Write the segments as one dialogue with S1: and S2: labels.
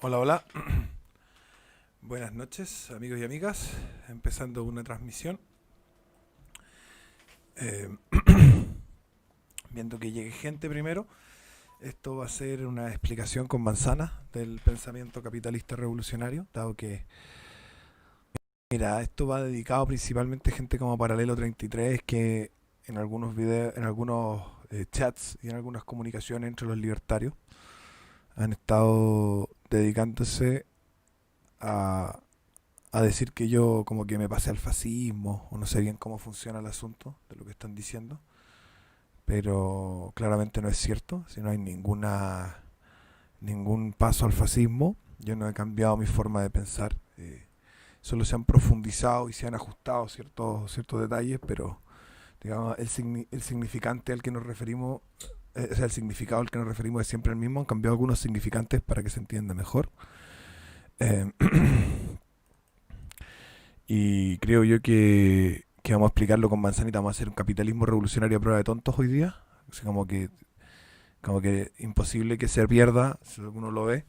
S1: Hola, hola. Buenas noches, amigos y amigas. Empezando una transmisión. Eh, Viendo que llegue gente primero. Esto va a ser una explicación con manzana del pensamiento capitalista revolucionario, dado que, mira, esto va dedicado principalmente a gente como Paralelo 33, que en algunos videos, en algunos chats y en algunas comunicaciones entre los libertarios han estado dedicándose a decir que yo como que me pasé al fascismo o no sé bien cómo funciona el asunto de lo que están diciendo, pero claramente no es cierto, si no hay ningún paso al fascismo, yo no he cambiado mi forma de pensar, solo se han profundizado y se han ajustado ciertos detalles, pero digamos el significante al que nos referimos, o sea, el significado al que nos referimos es siempre el mismo, han cambiado algunos significantes para que se entienda mejor. Eh, Y creo yo que vamos a explicarlo con manzanita, vamos a hacer un capitalismo revolucionario a prueba de tontos hoy día. Así como que imposible que se pierda si alguno lo ve.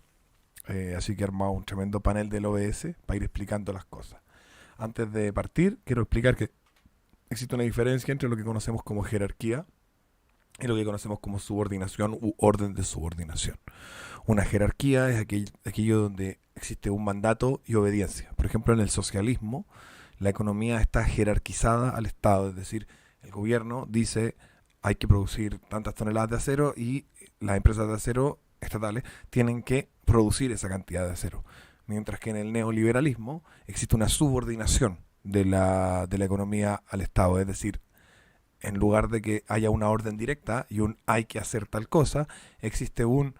S1: Así que he armado un tremendo panel del OBS para ir explicando las cosas. Antes de partir, quiero explicar que existe una diferencia entre lo que conocemos como jerarquía y lo que conocemos como subordinación u orden de subordinación. Una jerarquía es aquello donde existe un mandato y obediencia. Por ejemplo, en el socialismo, la economía está jerarquizada al Estado, es decir, el gobierno dice hay que producir tantas toneladas de acero y las empresas de acero estatales tienen que producir esa cantidad de acero. Mientras que en el neoliberalismo existe una subordinación de la economía al Estado, es decir, en lugar de que haya una orden directa y un hay que hacer tal cosa, existe un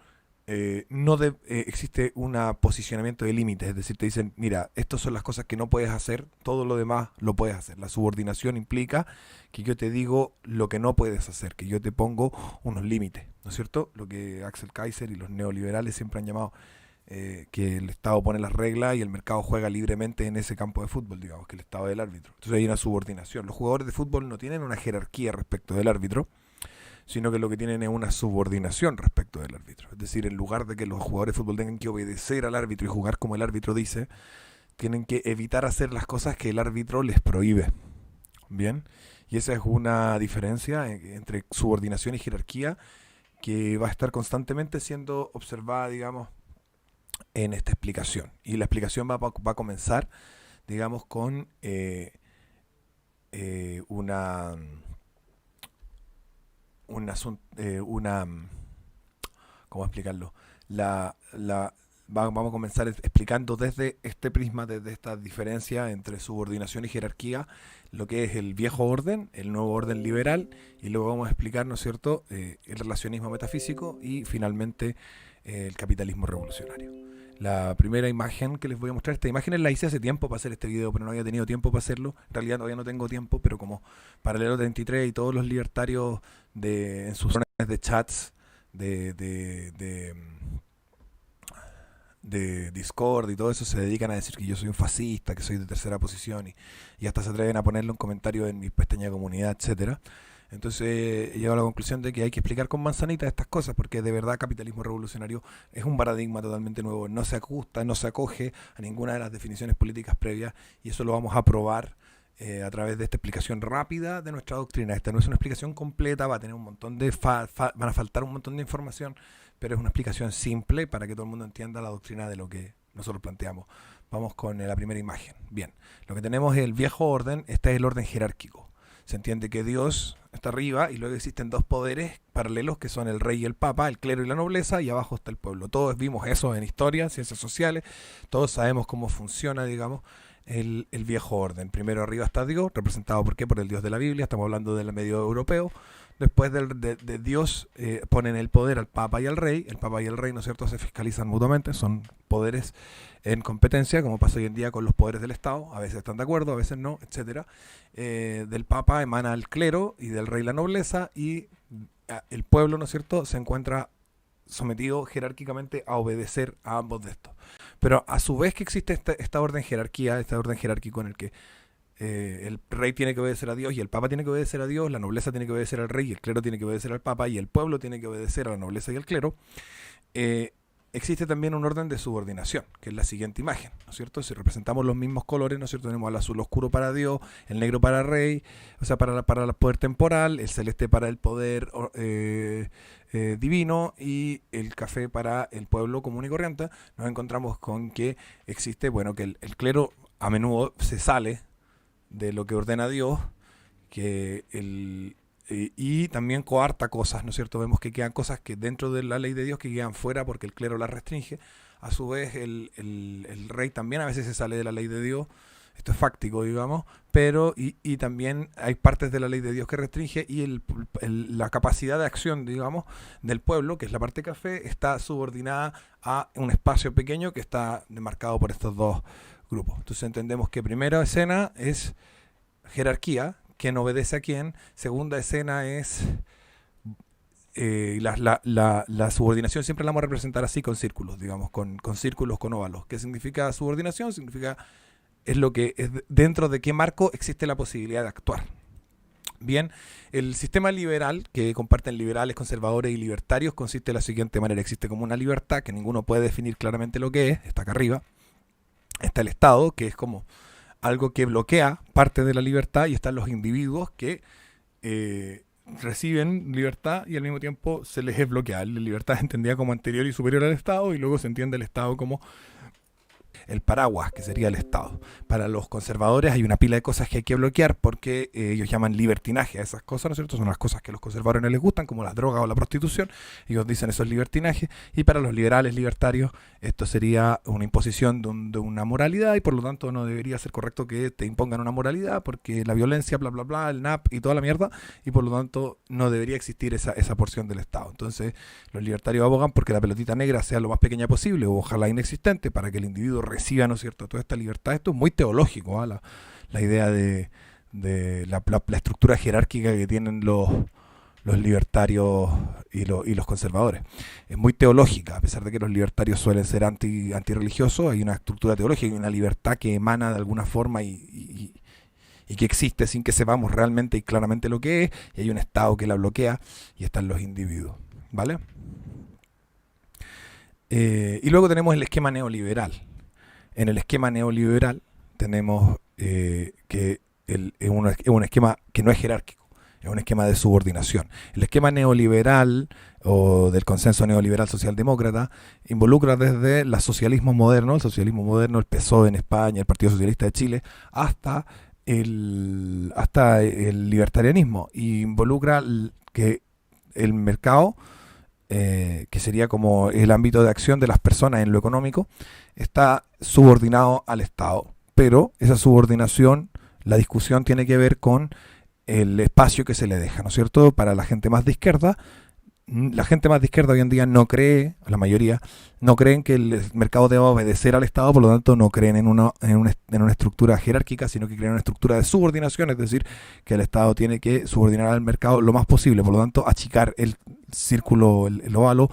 S1: no de, existe un posicionamiento de límites, es decir, te dicen, mira, estas son las cosas que no puedes hacer, todo lo demás lo puedes hacer. La subordinación implica que yo te digo lo que no puedes hacer, que yo te pongo unos límites, ¿no es cierto? Lo que Axel Kaiser y los neoliberales siempre han llamado que el Estado pone las reglas y el mercado juega libremente en ese campo de fútbol, digamos, que el Estado es el árbitro. Entonces hay una subordinación. Los jugadores de fútbol no tienen una jerarquía respecto del árbitro, sino que lo que tienen es una subordinación respecto del árbitro. Es decir, en lugar de que los jugadores de fútbol tengan que obedecer al árbitro y jugar como el árbitro dice, tienen que evitar hacer las cosas que el árbitro les prohíbe. Bien, y esa es una diferencia entre subordinación y jerarquía que va a estar constantemente siendo observada, digamos, en esta explicación. Y la explicación va a comenzar, digamos, con una, una, ¿cómo explicarlo? Vamos a comenzar explicando desde este prisma, desde esta diferencia entre subordinación y jerarquía, lo que es el viejo orden, el nuevo orden liberal, y luego vamos a explicar, ¿no es cierto?, el relacionismo metafísico y finalmente el capitalismo revolucionario. La primera imagen que les voy a mostrar, esta imagen la hice hace tiempo para hacer este video, pero no había tenido tiempo para hacerlo. En realidad todavía no tengo tiempo, pero como Paralelo 33 y todos los libertarios en sus zonas de chats de, de, de, de Discord y todo eso se dedican a decir que yo soy un fascista, que soy de tercera posición y hasta se atreven a ponerle un comentario en mi pestaña de comunidad, etcétera. Entonces he llegado a la conclusión de que hay que explicar con manzanita estas cosas, porque de verdad capitalismo revolucionario es un paradigma totalmente nuevo, no se ajusta, no se acoge a ninguna de las definiciones políticas previas, y eso lo vamos a probar a través de esta explicación rápida de nuestra doctrina. Esta no es una explicación completa, va a tener un montón de van a faltar un montón de información, pero es una explicación simple para que todo el mundo entienda la doctrina de lo que nosotros planteamos. Vamos con la primera imagen. Bien, lo que tenemos es el viejo orden, este es el orden jerárquico. Se entiende que Dios está arriba y luego existen dos poderes paralelos que son el rey y el papa, el clero y la nobleza, y abajo está el pueblo. Todos vimos eso en historia, ciencias sociales, todos sabemos cómo funciona, digamos, el viejo orden. Primero arriba está Dios, representado por qué, por el Dios de la Biblia, estamos hablando del medio europeo. Después de Dios ponen el poder al Papa y al Rey. El Papa y el Rey, ¿no es cierto?, se fiscalizan mutuamente, son poderes en competencia, como pasa hoy en día con los poderes del Estado. A veces están de acuerdo, a veces no, etcétera. Del Papa emana el clero y del Rey la nobleza, y el pueblo, ¿no es cierto?, se encuentra sometido jerárquicamente a obedecer a ambos de estos. Pero a su vez que existe esta orden jerarquía, este orden jerárquico en el que el rey tiene que obedecer a Dios y el papa tiene que obedecer a Dios, la nobleza tiene que obedecer al rey y el clero tiene que obedecer al papa y el pueblo tiene que obedecer a la nobleza y al clero. existe también un orden de subordinación, que es la siguiente imagen, ¿no es cierto? Si representamos los mismos colores, ¿no es cierto? Tenemos el azul oscuro para Dios, el negro para rey, o sea, para el poder temporal, el celeste para el poder divino y el café para el pueblo común y corriente. Nos encontramos con que existe, bueno, que el clero a menudo se sale de lo que ordena Dios, que y también coarta cosas, ¿no es cierto? Vemos que quedan cosas que dentro de la ley de Dios que quedan fuera porque el clero las restringe. A su vez, el rey también a veces se sale de la ley de Dios. Esto es fáctico, digamos, pero y también hay partes de la ley de Dios que restringe y la capacidad de acción, digamos, del pueblo, que es la parte café, está subordinada a un espacio pequeño que está demarcado por estos dos grupos. Entonces entendemos que primera escena es jerarquía, quién obedece a quién. Segunda escena es la subordinación, siempre la vamos a representar así con círculos, digamos, con círculos, con óvalos. ¿Qué significa subordinación? Significa es lo que es dentro de qué marco existe la posibilidad de actuar. Bien, el sistema liberal, que comparten liberales, conservadores y libertarios, consiste de la siguiente manera. Existe como una libertad que ninguno puede definir claramente lo que es, está acá arriba. Está el Estado, que es como algo que bloquea parte de la libertad, y están los individuos que reciben libertad y al mismo tiempo se les es bloqueada. La libertad es entendida como anterior y superior al Estado, y luego se entiende el Estado como el paraguas, que sería el Estado. Para los conservadores hay una pila de cosas que hay que bloquear porque ellos llaman libertinaje a esas cosas, ¿no es cierto? Son las cosas que a los conservadores no les gustan, como las drogas o la prostitución. Ellos dicen eso es libertinaje. Y para los liberales, libertarios, esto sería una imposición de una moralidad, y por lo tanto no debería ser correcto que te impongan una moralidad, porque la violencia, bla, bla, bla, el NAP y toda la mierda, y por lo tanto no debería existir esa porción del Estado. Entonces los libertarios abogan porque la pelotita negra sea lo más pequeña posible, o ojalá inexistente, para que el individuo reciba, ¿no es cierto?, toda esta libertad. Esto es muy teológico, ¿eh? La idea de la estructura jerárquica que tienen los libertarios y los conservadores. Es muy teológica, a pesar de que los libertarios suelen ser antirreligiosos, hay una estructura teológica y una libertad que emana de alguna forma y que existe sin que sepamos realmente y claramente lo que es, y hay un Estado que la bloquea, y están los individuos, ¿vale? Y luego tenemos el esquema neoliberal. En el esquema neoliberal tenemos que es un esquema que no es jerárquico, es un esquema de subordinación. El esquema neoliberal o del consenso neoliberal socialdemócrata involucra desde el socialismo moderno, el PSOE en España, el Partido Socialista de Chile, hasta el libertarianismo, y involucra que el mercado, que sería como el ámbito de acción de las personas en lo económico, está subordinado al Estado. Pero esa subordinación, la discusión tiene que ver con el espacio que se le deja, ¿no es cierto? Para la gente más de izquierda, hoy en día no cree, la mayoría, no creen que el mercado deba obedecer al Estado, por lo tanto no creen en una estructura jerárquica, sino que creen en una estructura de subordinación, es decir, que el Estado tiene que subordinar al mercado lo más posible, por lo tanto achicar el círculo, el óvalo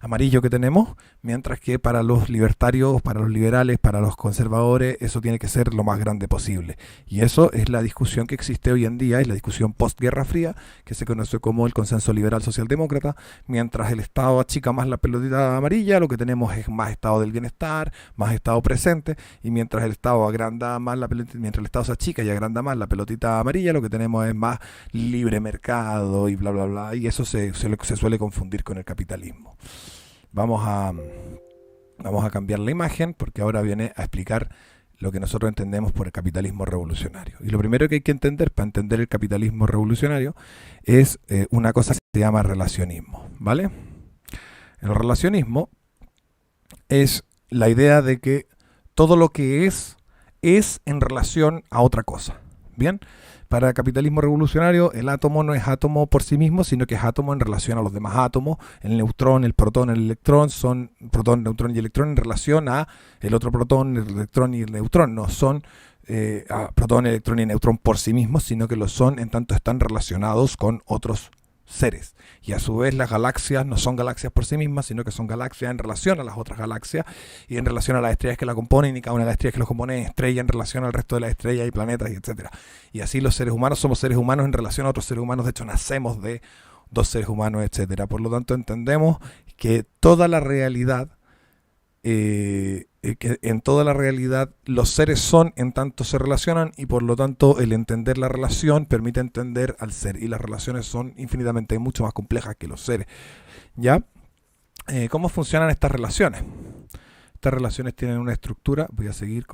S1: amarillo que tenemos, mientras que para los libertarios, para los liberales, para los conservadores, eso tiene que ser lo más grande posible. Y eso es la discusión que existe hoy en día, es la discusión post-Guerra Fría, que se conoce como el consenso liberal socialdemócrata. Mientras el Estado achica más la pelotita amarilla, lo que tenemos es más estado del bienestar, más estado presente, y mientras el Estado agranda más mientras el Estado se achica y agranda más la pelotita amarilla, lo que tenemos es más libre mercado y bla, bla, bla, y eso se suele confundir con el capitalismo. Vamos a cambiar la imagen, porque ahora viene a explicar lo que nosotros entendemos por el capitalismo revolucionario. Y lo primero que hay que entender para entender el capitalismo revolucionario es una cosa que se llama relacionismo, ¿vale? El relacionismo es la idea de que todo lo que es en relación a otra cosa. Bien, para el capitalismo revolucionario el átomo no es átomo por sí mismo, sino que es átomo en relación a los demás átomos. El neutrón, el protón, el electrón son protón, neutrón y electrón en relación a el otro protón, el electrón y el neutrón. No son protón, electrón y neutrón por sí mismos, sino que lo son en tanto están relacionados con otros seres. Y a su vez las galaxias no son galaxias por sí mismas, sino que son galaxias en relación a las otras galaxias y en relación a las estrellas que la componen, y cada una de las estrellas que los componen es estrella en relación al resto de las estrellas y planetas, y etcétera. Y así los seres humanos somos seres humanos en relación a otros seres humanos. De hecho, nacemos de dos seres humanos, etcétera. Por lo tanto, entendemos que toda la realidad que en toda la realidad los seres son en tanto se relacionan y por lo tanto el entender la relación permite entender al ser y las relaciones son infinitamente mucho más complejas que los seres. ¿Ya? ¿Cómo funcionan estas relaciones? Estas relaciones tienen una estructura. Voy a seguir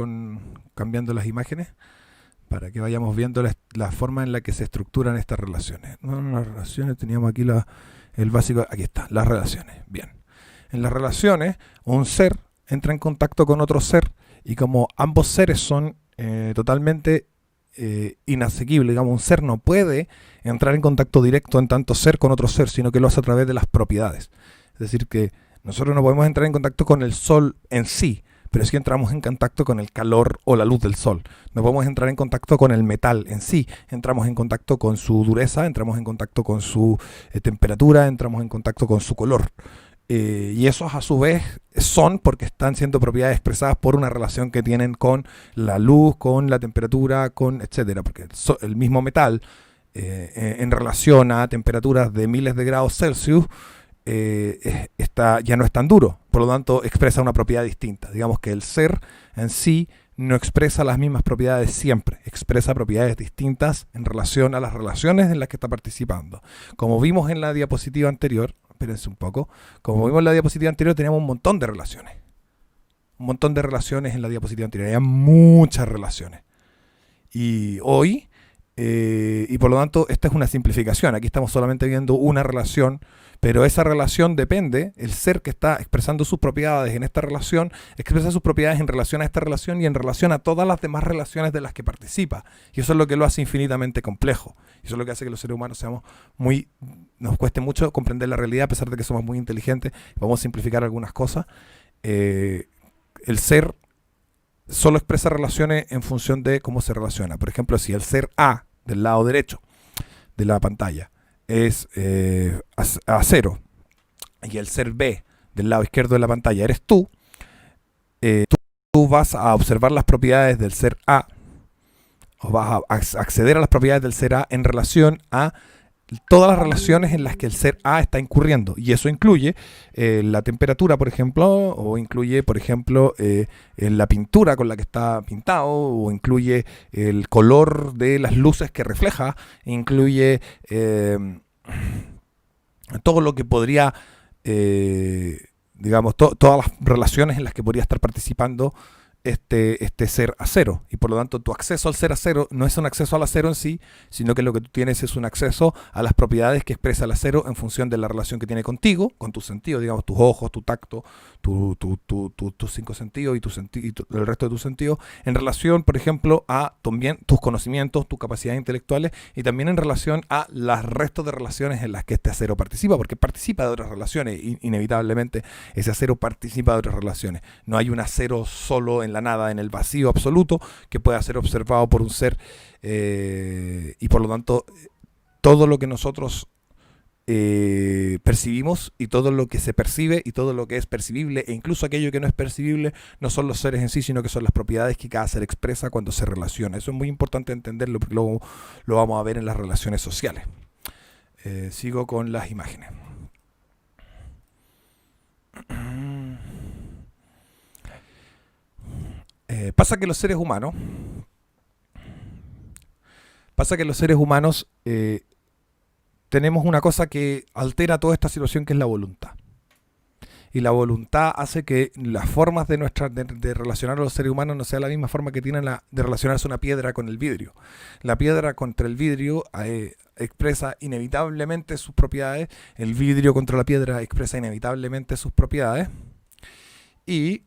S1: cambiando las imágenes para que vayamos viendo la forma en la que se estructuran estas relaciones. No, las relaciones, teníamos aquí el básico. Aquí está, las relaciones. Bien. En las relaciones, un ser entra en contacto con otro ser y como ambos seres son totalmente inasequibles, digamos, un ser no puede entrar en contacto directo en tanto ser con otro ser, sino que lo hace a través de las propiedades. Es decir, que nosotros no podemos entrar en contacto con el sol en sí, pero sí entramos en contacto con el calor o la luz del sol. No podemos entrar en contacto con el metal en sí, entramos en contacto con su dureza, entramos en contacto con su temperatura, entramos en contacto con su color. Y esos a su vez son porque están siendo propiedades expresadas por una relación que tienen con la luz, con la temperatura, con etcétera. Porque el mismo metal en relación a temperaturas de miles de grados Celsius ya no es tan duro, por lo tanto expresa una propiedad distinta. Digamos que el ser en sí no expresa las mismas propiedades siempre, expresa propiedades distintas en relación a las relaciones en las que está participando. Como vimos en la diapositiva anterior, espérense un poco, como vimos en la diapositiva anterior teníamos un montón de relaciones. Un montón de relaciones en la diapositiva anterior, había muchas relaciones. Y hoy, y por lo tanto, esta es una simplificación. Aquí estamos solamente viendo una relación, pero esa relación depende, el ser que está expresando sus propiedades en esta relación, expresa sus propiedades en relación a esta relación y en relación a todas las demás relaciones de las que participa. Y eso es lo que lo hace infinitamente complejo. Y eso es lo que hace que los seres humanos nos cueste mucho comprender la realidad, a pesar de que somos muy inteligentes. Vamos a simplificar algunas cosas. El ser solo expresa relaciones en función de cómo se relaciona. Por ejemplo, si el ser A del lado derecho de la pantalla es A0 y el ser B del lado izquierdo de la pantalla eres tú, tú vas a observar las propiedades del ser A o vas a acceder a las propiedades del ser A en relación a todas las relaciones en las que el ser A está incurriendo. Y eso incluye la temperatura, por ejemplo, o incluye, por ejemplo, la pintura con la que está pintado, o incluye el color de las luces que refleja, incluye todo lo que podría, digamos, todas las relaciones en las que podría estar participando este ser a cero. Y por lo tanto tu acceso al ser a cero no es un acceso al acero en sí, sino que lo que tú tienes es un acceso a las propiedades que expresa el acero en función de la relación que tiene contigo, con tus sentidos, digamos, tus ojos, tu tacto, tus cinco sentidos y el resto de tus sentidos, en relación, por ejemplo, a también tus conocimientos, tus capacidades intelectuales y también en relación a los restos de relaciones en las que este acero participa, porque participa de otras relaciones, inevitablemente ese acero participa de otras relaciones. No hay un acero solo en la nada, en el vacío absoluto, que pueda ser observado por un ser y por lo tanto todo lo que nosotros percibimos y todo lo que se percibe y todo lo que es percibible e incluso aquello que no es percibible no son los seres en sí, sino que son las propiedades que cada ser expresa cuando se relaciona. Eso es muy importante entenderlo porque luego lo vamos a ver en las relaciones sociales. Sigo con las imágenes. Pasa que los seres humanos tenemos una cosa que altera toda esta situación, que es la voluntad. Y la voluntad hace que las formas de relacionar a los seres humanos no sea la misma forma que tienen de relacionarse una piedra con el vidrio. La piedra contra el vidrio expresa inevitablemente sus propiedades, el vidrio contra la piedra expresa inevitablemente sus propiedades, y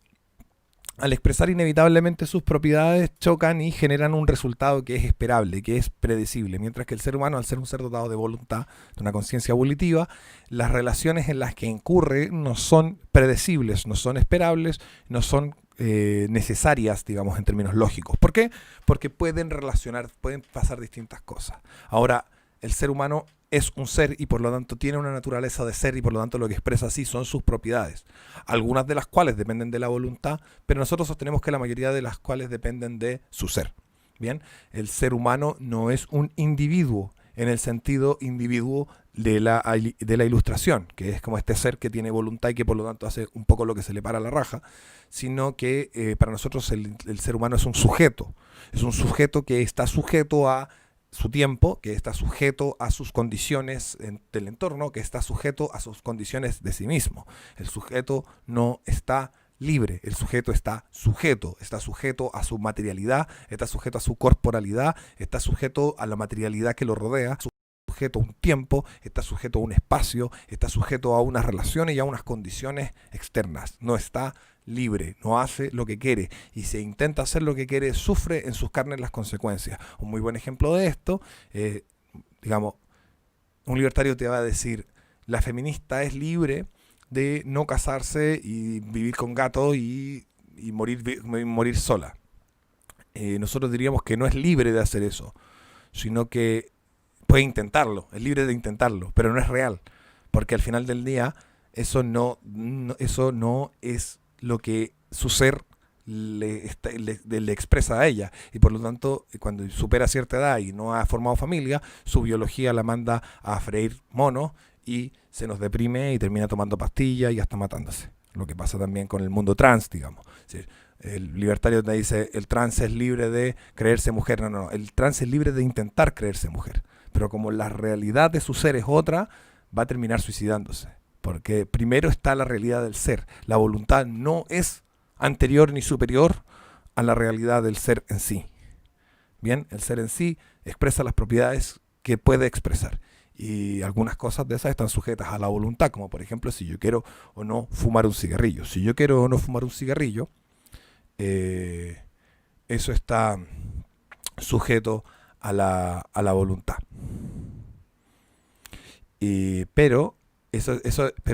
S1: al expresar inevitablemente sus propiedades chocan y generan un resultado que es esperable, que es predecible, mientras que el ser humano, al ser un ser dotado de voluntad, de una conciencia volitiva, las relaciones en las que incurre no son predecibles, no son esperables, no son necesarias, digamos, en términos lógicos. ¿Por qué? Porque pueden pasar distintas cosas. Ahora, el ser humano es un ser y por lo tanto tiene una naturaleza de ser y por lo tanto lo que expresa así son sus propiedades, algunas de las cuales dependen de la voluntad, pero nosotros sostenemos que la mayoría de las cuales dependen de su ser. Bien, el ser humano no es un individuo, en el sentido individuo de la ilustración, que es como este ser que tiene voluntad y que por lo tanto hace un poco lo que se le para la raja, sino que para nosotros el ser humano es un sujeto que está sujeto a su tiempo, que está sujeto a sus condiciones del entorno, que está sujeto a sus condiciones de sí mismo. El sujeto no está libre, el sujeto está sujeto a su materialidad, está sujeto a su corporalidad, está sujeto a la materialidad que lo rodea, sujeto a un tiempo, está sujeto a un espacio, está sujeto a unas relaciones y a unas condiciones externas. No está libre, no hace lo que quiere, y si intenta hacer lo que quiere, sufre en sus carnes las consecuencias. Un muy buen ejemplo de esto, digamos, un libertario te va a decir, la feminista es libre de no casarse y vivir con gatos y morir sola. Nosotros diríamos que no es libre de hacer eso, sino que puede intentarlo, es libre de intentarlo, pero no es real, porque al final del día eso no es lo que su ser le expresa a ella, y por lo tanto cuando supera cierta edad y no ha formado familia, su biología la manda a freír monos y se nos deprime y termina tomando pastillas y hasta matándose. Lo que pasa también con el mundo trans, digamos. Es decir, el libertario te dice el trans es libre de creerse mujer. No, el trans es libre de intentar creerse mujer, pero como la realidad de su ser es otra, va a terminar suicidándose. Porque primero está la realidad del ser. La voluntad no es anterior ni superior a la realidad del ser en sí. Bien, el ser en sí expresa las propiedades que puede expresar. Y algunas cosas de esas están sujetas a la voluntad, como por ejemplo si yo quiero o no fumar un cigarrillo. Si yo quiero o no fumar un cigarrillo, eso está sujeto a la voluntad. Pero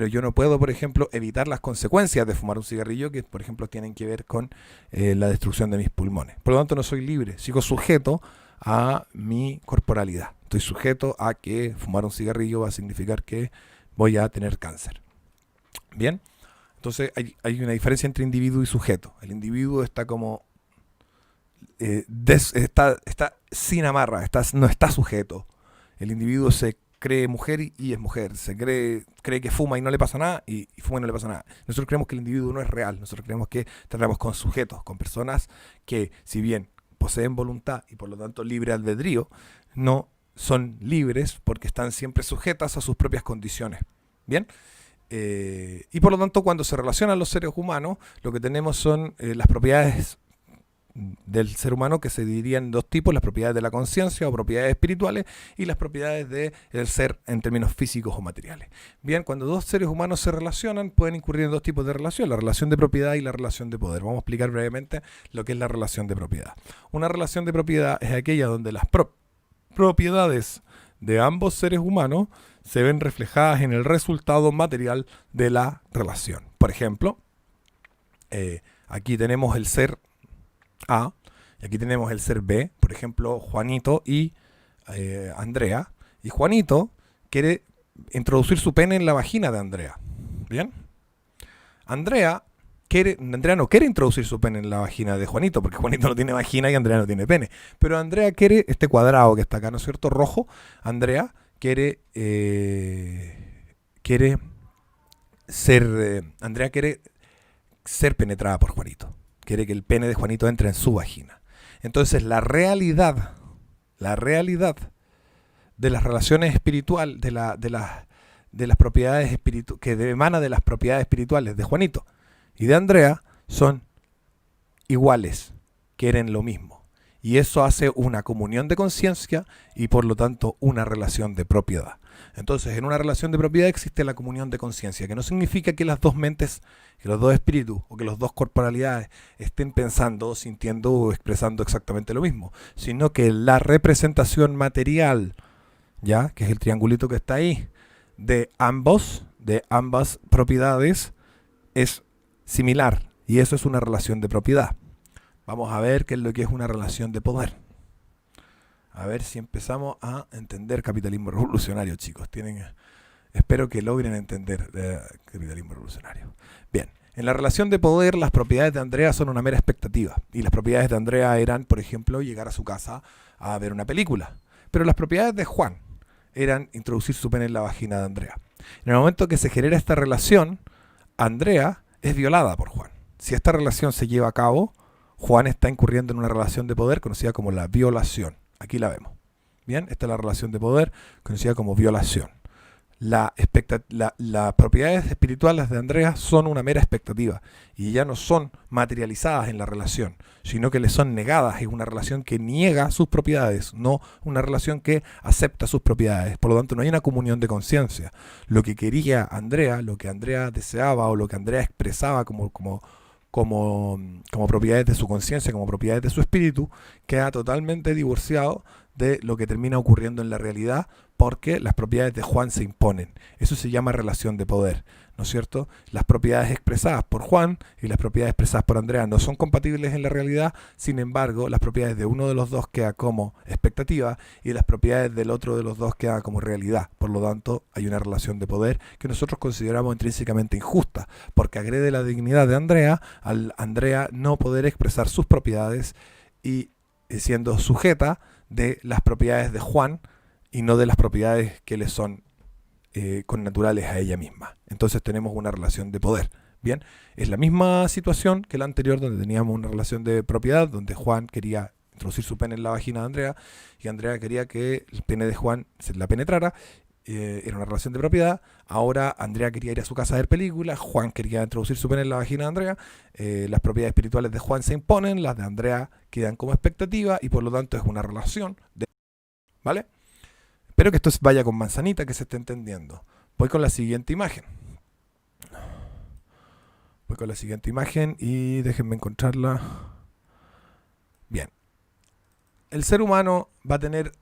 S1: yo no puedo, por ejemplo, evitar las consecuencias de fumar un cigarrillo, que por ejemplo tienen que ver con la destrucción de mis pulmones. Por lo tanto no soy libre, sigo sujeto a mi corporalidad. Estoy sujeto a que fumar un cigarrillo va a significar que voy a tener cáncer. Bien, entonces hay una diferencia entre individuo y sujeto. El individuo está como está sin amarra, no está sujeto. El individuo se cree mujer y es mujer, cree que fuma y no le pasa nada y fuma y no le pasa nada. Nosotros creemos que el individuo no es real, nosotros creemos que tratamos con sujetos, con personas que si bien poseen voluntad y por lo tanto libre albedrío, no son libres porque están siempre sujetas a sus propias condiciones. Bien, y por lo tanto cuando se relacionan los seres humanos, lo que tenemos son las propiedades del ser humano, que se dividirían en dos tipos: las propiedades de la conciencia o propiedades espirituales, y las propiedades del ser en términos físicos o materiales. Bien, cuando dos seres humanos se relacionan, pueden incurrir en dos tipos de relación: la relación de propiedad y la relación de poder. Vamos a explicar brevemente lo que es la relación de propiedad. Una relación de propiedad es aquella donde las propiedades de ambos seres humanos se ven reflejadas en el resultado material de la relación. Por ejemplo, aquí tenemos el ser A y aquí tenemos el ser B, por ejemplo, Juanito y Andrea, y Juanito quiere introducir su pene en la vagina de Andrea. ¿Bien? Andrea no quiere introducir su pene en la vagina de Juanito, porque Juanito no tiene vagina y Andrea no tiene pene. Pero Andrea quiere este cuadrado que está acá, ¿no es cierto? Rojo. Andrea quiere ser penetrada por Juanito. Quiere que el pene de Juanito entre en su vagina. Entonces la realidad de las relaciones espirituales, de las propiedades que emana de las propiedades espirituales de Juanito y de Andrea son iguales, quieren lo mismo. Y eso hace una comunión de conciencia y por lo tanto una relación de propiedad. Entonces, en una relación de propiedad existe la comunión de conciencia, que no significa que las dos mentes, que los dos espíritus o que las dos corporalidades estén pensando, sintiendo o expresando exactamente lo mismo, sino que la representación material, ya, que es el triangulito que está ahí, de ambas propiedades es similar, y eso es una relación de propiedad. Vamos a ver qué es lo que es una relación de poder. A ver si empezamos a entender capitalismo revolucionario, chicos. Espero que logren entender capitalismo revolucionario. Bien, en la relación de poder, las propiedades de Andrea son una mera expectativa. Y las propiedades de Andrea eran, por ejemplo, llegar a su casa a ver una película. Pero las propiedades de Juan eran introducir su pene en la vagina de Andrea. En el momento que se genera esta relación, Andrea es violada por Juan. Si esta relación se lleva a cabo, Juan está incurriendo en una relación de poder conocida como la violación. Aquí la vemos. Bien, esta es la relación de poder conocida como violación. Las propiedades espirituales de Andrea son una mera expectativa y ya no son materializadas en la relación, sino que le son negadas. Es una relación que niega sus propiedades, no una relación que acepta sus propiedades. Por lo tanto, no hay una comunión de conciencia. Lo que quería Andrea, lo que Andrea deseaba o lo que Andrea expresaba como propiedades de su conciencia, como propiedades de su espíritu, queda totalmente divorciado de lo que termina ocurriendo en la realidad, porque las propiedades de Juan se imponen. Eso se llama relación de poder, ¿no es cierto? Las propiedades expresadas por Juan y las propiedades expresadas por Andrea no son compatibles en la realidad. Sin embargo, las propiedades de uno de los dos quedan como expectativa y las propiedades del otro de los dos quedan como realidad. Por lo tanto, hay una relación de poder que nosotros consideramos intrínsecamente injusta, porque agrede la dignidad de Andrea al Andrea no poder expresar sus propiedades y siendo sujeta de las propiedades de Juan y no de las propiedades que le son connaturales a ella misma. Entonces tenemos una relación de poder. Bien, es la misma situación que la anterior, donde teníamos una relación de propiedad, donde Juan quería introducir su pene en la vagina de Andrea y Andrea quería que el pene de Juan se la penetrara. Era una relación de propiedad. Ahora Andrea quería ir a su casa a ver películas, Juan quería introducir su pene en la vagina de Andrea. Las propiedades espirituales de Juan se imponen, las de Andrea quedan como expectativa y por lo tanto es una relación de... ¿Vale? Espero que esto vaya con manzanita, que se esté entendiendo. Voy con la siguiente imagen. Voy con la siguiente imagen y déjenme encontrarla. Bien. El ser humano va a tener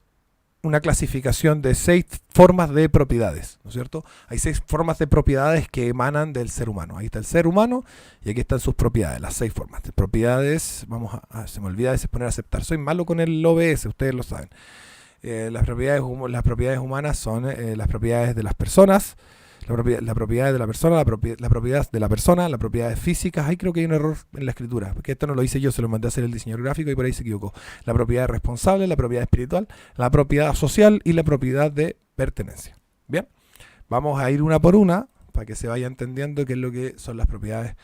S1: una clasificación de 6 formas de propiedades, ¿no es cierto? Hay 6 formas de propiedades que emanan del ser humano. Ahí está el ser humano y aquí están sus propiedades, las 6 formas de propiedades. Se me olvida a veces poner aceptar. Soy malo con el OBS, ustedes lo saben. Las propiedades humanas son las propiedades de las personas, la propiedad de la persona, la propiedad de la persona, las propiedades físicas. Ahí creo que hay un error en la escritura, porque esto no lo hice yo, se lo mandé a hacer el diseñador gráfico y por ahí se equivocó. La propiedad responsable, la propiedad espiritual, la propiedad social y la propiedad de pertenencia. Bien, vamos a ir una por una para que se vaya entendiendo qué es lo que son las propiedades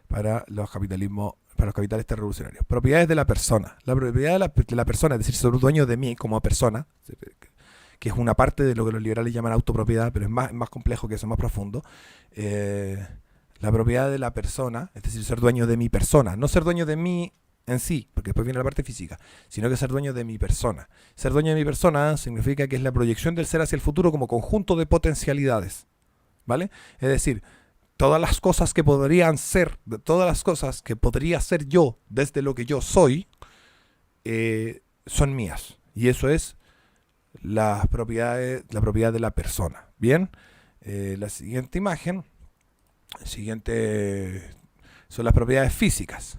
S1: para los capitalistas revolucionarios. Propiedades de la persona. La propiedad de la persona, es decir, ser dueño de mí como persona, que es una parte de lo que los liberales llaman autopropiedad, pero es más complejo que eso, más profundo. La propiedad de la persona, es decir, ser dueño de mi persona, no ser dueño de mí en sí, porque después viene la parte física, sino que ser dueño de mi persona. Ser dueño de mi persona significa que es la proyección del ser hacia el futuro como conjunto de potencialidades, ¿vale? Es decir, todas las cosas que podrían ser, todas las cosas que podría ser yo desde lo que yo soy, son mías. Y eso es la propiedad de la persona. Bien, la siguiente imagen, son las propiedades físicas.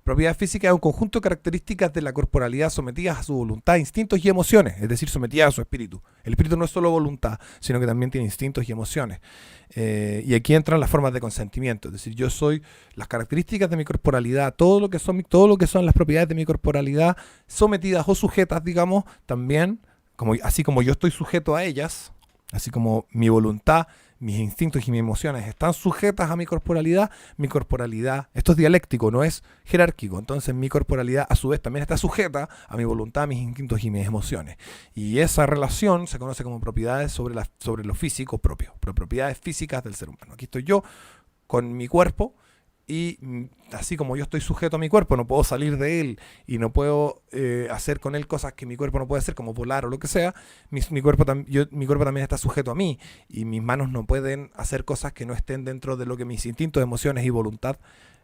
S1: Propiedad física es un conjunto de características de la corporalidad sometidas a su voluntad, instintos y emociones, es decir, sometidas a su espíritu. El espíritu no es solo voluntad, sino que también tiene instintos y emociones. Y aquí entran las formas de consentimiento, es decir, yo soy las características de mi corporalidad, todo lo que son las propiedades de mi corporalidad sometidas o sujetas, digamos, también, así como yo estoy sujeto a ellas, así como mi voluntad, mis instintos y mis emociones están sujetas a mi corporalidad, esto es dialéctico, no es jerárquico, entonces mi corporalidad a su vez también está sujeta a mi voluntad, mis instintos y mis emociones. Y esa relación se conoce como propiedades sobre lo físico propio, propiedades físicas del ser humano. Aquí estoy yo con mi cuerpo y así como yo estoy sujeto a mi cuerpo, no puedo salir de él y no puedo hacer con él cosas que mi cuerpo no puede hacer, como volar o lo que sea. Mi cuerpo también está sujeto a mí y mis manos no pueden hacer cosas que no estén dentro de lo que mis instintos, emociones y voluntad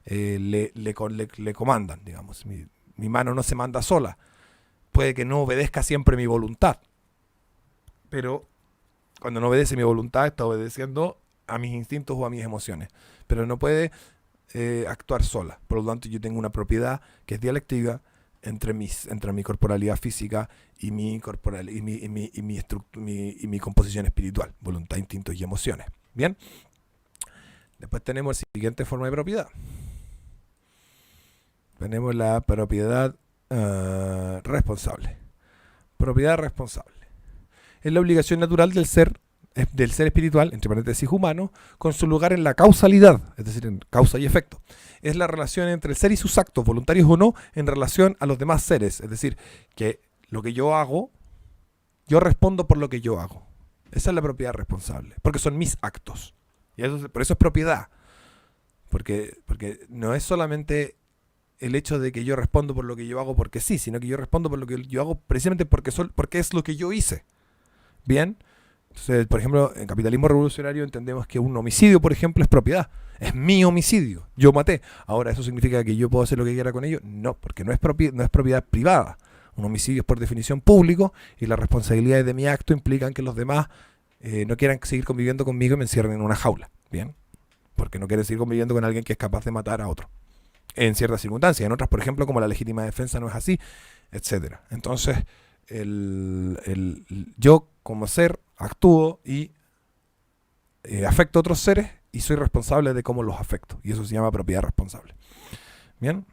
S1: le comandan, digamos. Mi mano no se manda sola, puede que no obedezca siempre mi voluntad, pero cuando no obedece mi voluntad está obedeciendo a mis instintos o a mis emociones, pero no puede actuar sola. Por lo tanto, yo tengo una propiedad que es dialéctica entre mi corporalidad física y mi composición espiritual, voluntad, instintos y emociones. Bien, después tenemos la siguiente forma de propiedad. Tenemos la propiedad responsable. Propiedad responsable. es la obligación natural del ser espiritual, entre paréntesis humano, con su lugar en la causalidad, es decir, en causa y efecto. Es la relación entre el ser y sus actos, voluntarios o no, en relación a los demás seres. Es decir, que lo que yo hago, yo respondo por lo que yo hago. Esa es la propiedad responsable, porque son mis actos. Y por eso es propiedad. Porque no es solamente el hecho de que yo respondo por lo que yo hago porque sí, sino que yo respondo por lo que yo hago precisamente porque es lo que yo hice. Bien. Entonces, por ejemplo, en capitalismo revolucionario entendemos que un homicidio, por ejemplo, es propiedad. Es mi homicidio. Yo maté. Ahora, ¿eso significa que yo puedo hacer lo que quiera con ello? No, porque no es propiedad privada. Un homicidio es por definición público y las responsabilidades de mi acto implican que los demás no quieran seguir conviviendo conmigo y me encierren en una jaula. Bien. Porque no quieren seguir conviviendo con alguien que es capaz de matar a otro. En ciertas circunstancias. En otras, por ejemplo, como la legítima defensa no es así, etcétera. Entonces, yo como ser actúo y afecto a otros seres y soy responsable de cómo los afecto. Y eso se llama propiedad responsable. Bien.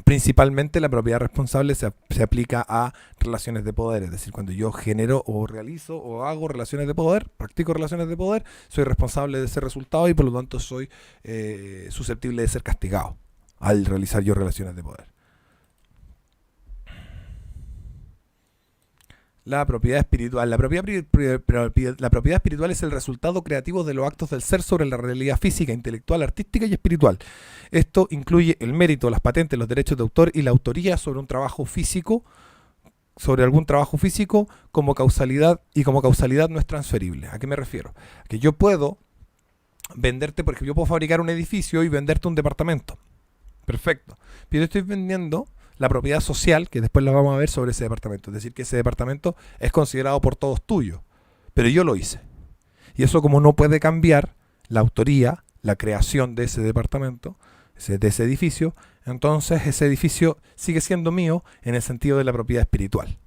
S1: Principalmente la propiedad responsable se aplica a relaciones de poder. Es decir, cuando yo genero o realizo o hago relaciones de poder, practico relaciones de poder, soy responsable de ese resultado y por lo tanto soy susceptible de ser castigado al realizar yo relaciones de poder. La propiedad espiritual. La propiedad espiritual es el resultado creativo de los actos del ser sobre la realidad física, intelectual, artística y espiritual. Esto incluye el mérito, las patentes, los derechos de autor y la autoría sobre un trabajo físico, sobre algún trabajo físico como causalidad, y como causalidad no es transferible. ¿A qué me refiero? Que yo puedo venderte, por ejemplo, yo puedo fabricar un edificio y venderte un departamento. Perfecto. Pero yo estoy vendiendo la propiedad social, que después la vamos a ver sobre ese departamento. Es decir, que ese departamento es considerado por todos tuyo. Pero yo lo hice. Y eso, como no puede cambiar la autoría, la creación de ese departamento, de ese edificio, entonces ese edificio sigue siendo mío en el sentido de la propiedad espiritual.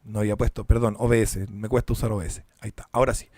S1: No había puesto, perdón, OBS. Me cuesta usar OBS. Ahí está. Ahora sí.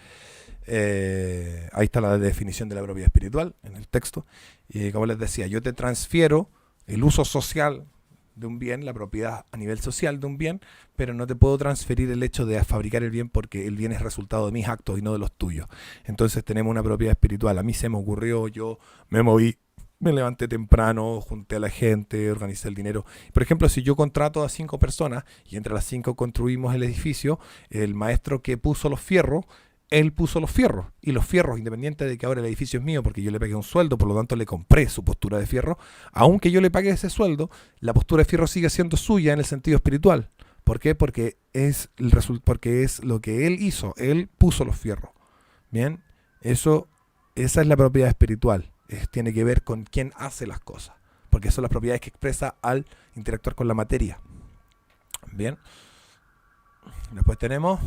S1: Ahí está la definición de la propiedad espiritual en el texto. Y como les decía, yo te transfiero el uso social de un bien, la propiedad a nivel social de un bien, pero no te puedo transferir el hecho de fabricar el bien porque el bien es resultado de mis actos y no de los tuyos. Entonces tenemos una propiedad espiritual. A mí se me ocurrió, yo me moví, me levanté temprano, junté a la gente, organicé el dinero. Por ejemplo, si yo contrato a 5 personas y entre las 5 construimos el edificio, el maestro que puso los fierros, él puso los fierros, y los fierros, independiente de que ahora el edificio es mío porque yo le pagué un sueldo, por lo tanto le compré su postura de fierro, aunque yo le pagué ese sueldo, la postura de fierro sigue siendo suya en el sentido espiritual. ¿Por qué? Porque es lo que él hizo, él puso los fierros. Bien, esa es la propiedad espiritual, tiene que ver con quién hace las cosas, porque son las propiedades que expresa al interactuar con la materia. Bien, después tenemos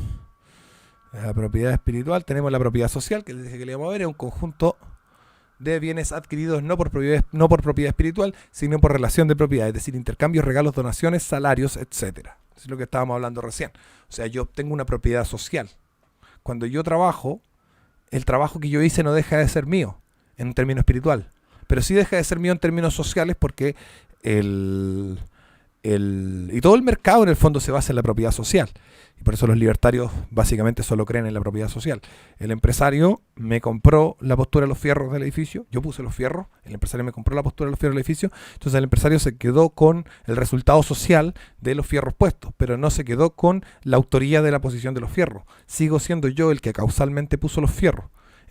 S1: la propiedad espiritual, tenemos la propiedad social, que les dije que le íbamos a ver, es un conjunto de bienes adquiridos no por propiedad espiritual, sino por relación de propiedad, es decir, intercambios, regalos, donaciones, salarios, etcétera. Eso es lo que estábamos hablando recién. O sea, yo obtengo una propiedad social. Cuando yo trabajo, el trabajo que yo hice no deja de ser mío en un término espiritual, pero sí deja de ser mío en términos sociales porque y todo el mercado en el fondo se basa en la propiedad social. Y por eso los libertarios básicamente solo creen en la propiedad social. El empresario me compró la postura de los fierros del edificio, yo puse los fierros, el empresario me compró la postura de los fierros del edificio, entonces el empresario se quedó con el resultado social de los fierros puestos, pero no se quedó con la autoría de la posición de los fierros. Sigo siendo yo el que causalmente puso los fierros,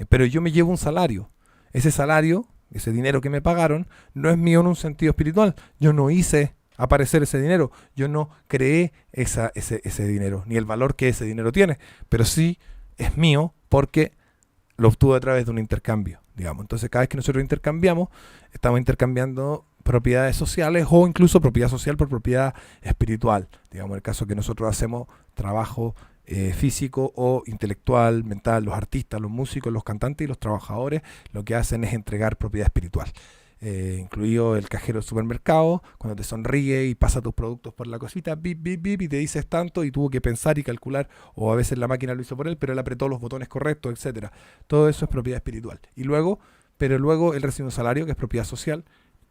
S1: pero yo me llevo un salario. Ese salario, ese dinero que me pagaron, no es mío en un sentido espiritual. Yo no hice aparecer ese dinero, yo no creé ese dinero, ni el valor que ese dinero tiene, pero sí es mío porque lo obtuve a través de un intercambio, digamos. Entonces cada vez que nosotros intercambiamos, estamos intercambiando propiedades sociales o incluso propiedad social por propiedad espiritual, digamos, en el caso que nosotros hacemos trabajo físico o intelectual, mental, los artistas, los músicos, los cantantes y los trabajadores lo que hacen es entregar propiedad espiritual. Incluido el cajero del supermercado, cuando te sonríe y pasa tus productos por la cosita, bip, bip, bip, y te dices tanto y tuvo que pensar y calcular, o a veces la máquina lo hizo por él, pero él apretó los botones correctos, etcétera. Todo eso es propiedad espiritual. Pero luego él recibe un salario que es propiedad social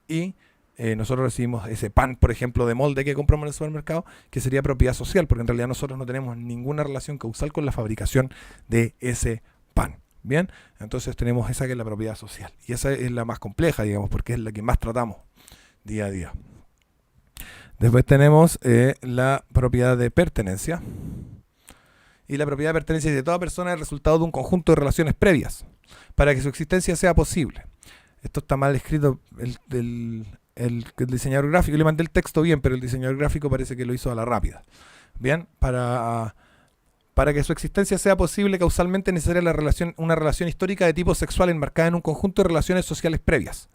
S1: y nosotros recibimos ese pan, por ejemplo, de molde que compramos en el supermercado, que sería propiedad social, porque en realidad nosotros no tenemos ninguna relación causal con la fabricación de ese pan. Bien, entonces tenemos esa que es la propiedad social. Y esa es la más compleja, digamos, porque es la que más tratamos día a día. Después tenemos la propiedad de pertenencia. Y la propiedad de pertenencia de toda persona es el resultado de un conjunto de relaciones previas para que su existencia sea posible. Esto está mal escrito, el diseñador gráfico, le mandé el texto bien, pero el diseñador gráfico parece que lo hizo a la rápida. Bien, para que su existencia sea posible, causalmente es necesaria una relación histórica de tipo sexual enmarcada en un conjunto de relaciones sociales previas.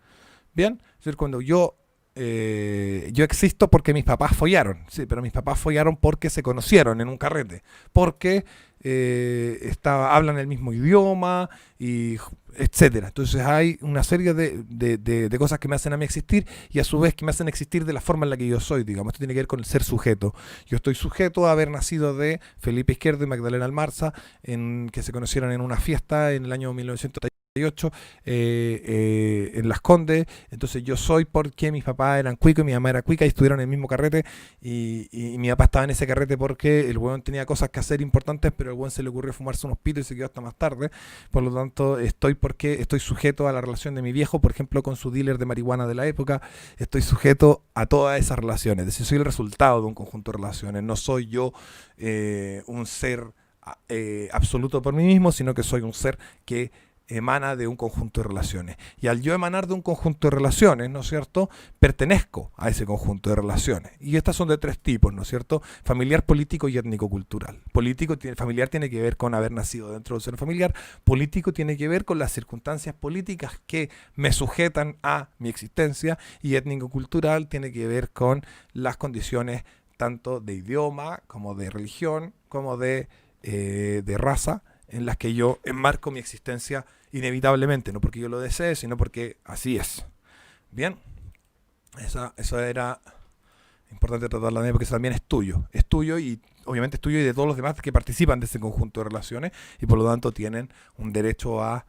S1: Bien, es decir, cuando yo existo porque mis papás follaron, sí, pero mis papás follaron porque se conocieron en un carrete, porque hablan el mismo idioma, y etcétera. Entonces hay una serie de cosas que me hacen a mí existir y a su vez que me hacen existir de la forma en la que yo soy, digamos. Esto tiene que ver con el ser sujeto. Yo estoy sujeto a haber nacido de Felipe Izquierdo y Magdalena Almarza, que se conocieron en una fiesta en el año 1938 en Las Condes. Entonces yo soy porque mis papás eran cuicos y mi mamá era cuica y estuvieron en el mismo carrete, y mi papá estaba en ese carrete porque el huevón tenía cosas que hacer importantes, pero el huevón se le ocurrió fumarse unos pitos y se quedó hasta más tarde. Por lo tanto estoy porque estoy sujeto a la relación de mi viejo, por ejemplo, con su dealer de marihuana de la época. Estoy sujeto a todas esas relaciones, es decir, soy el resultado de un conjunto de relaciones. No soy yo un ser absoluto por mí mismo, sino que soy un ser que emana de un conjunto de relaciones. Y al yo emanar de un conjunto de relaciones, ¿no es cierto?, pertenezco a ese conjunto de relaciones. Y estas son de tres tipos, ¿no es cierto?: familiar, político y étnico-cultural. Familiar tiene que ver con haber nacido dentro del seno familiar. Político tiene que ver con las circunstancias políticas que me sujetan a mi existencia. Y étnico-cultural tiene que ver con las condiciones tanto de idioma, como de religión, como de raza, en las que yo enmarco mi existencia inevitablemente, no porque yo lo desee, sino porque así es. Bien, eso era importante tratarla de, porque eso también es tuyo y obviamente es tuyo y de todos los demás que participan de ese conjunto de relaciones, y por lo tanto tienen un derecho a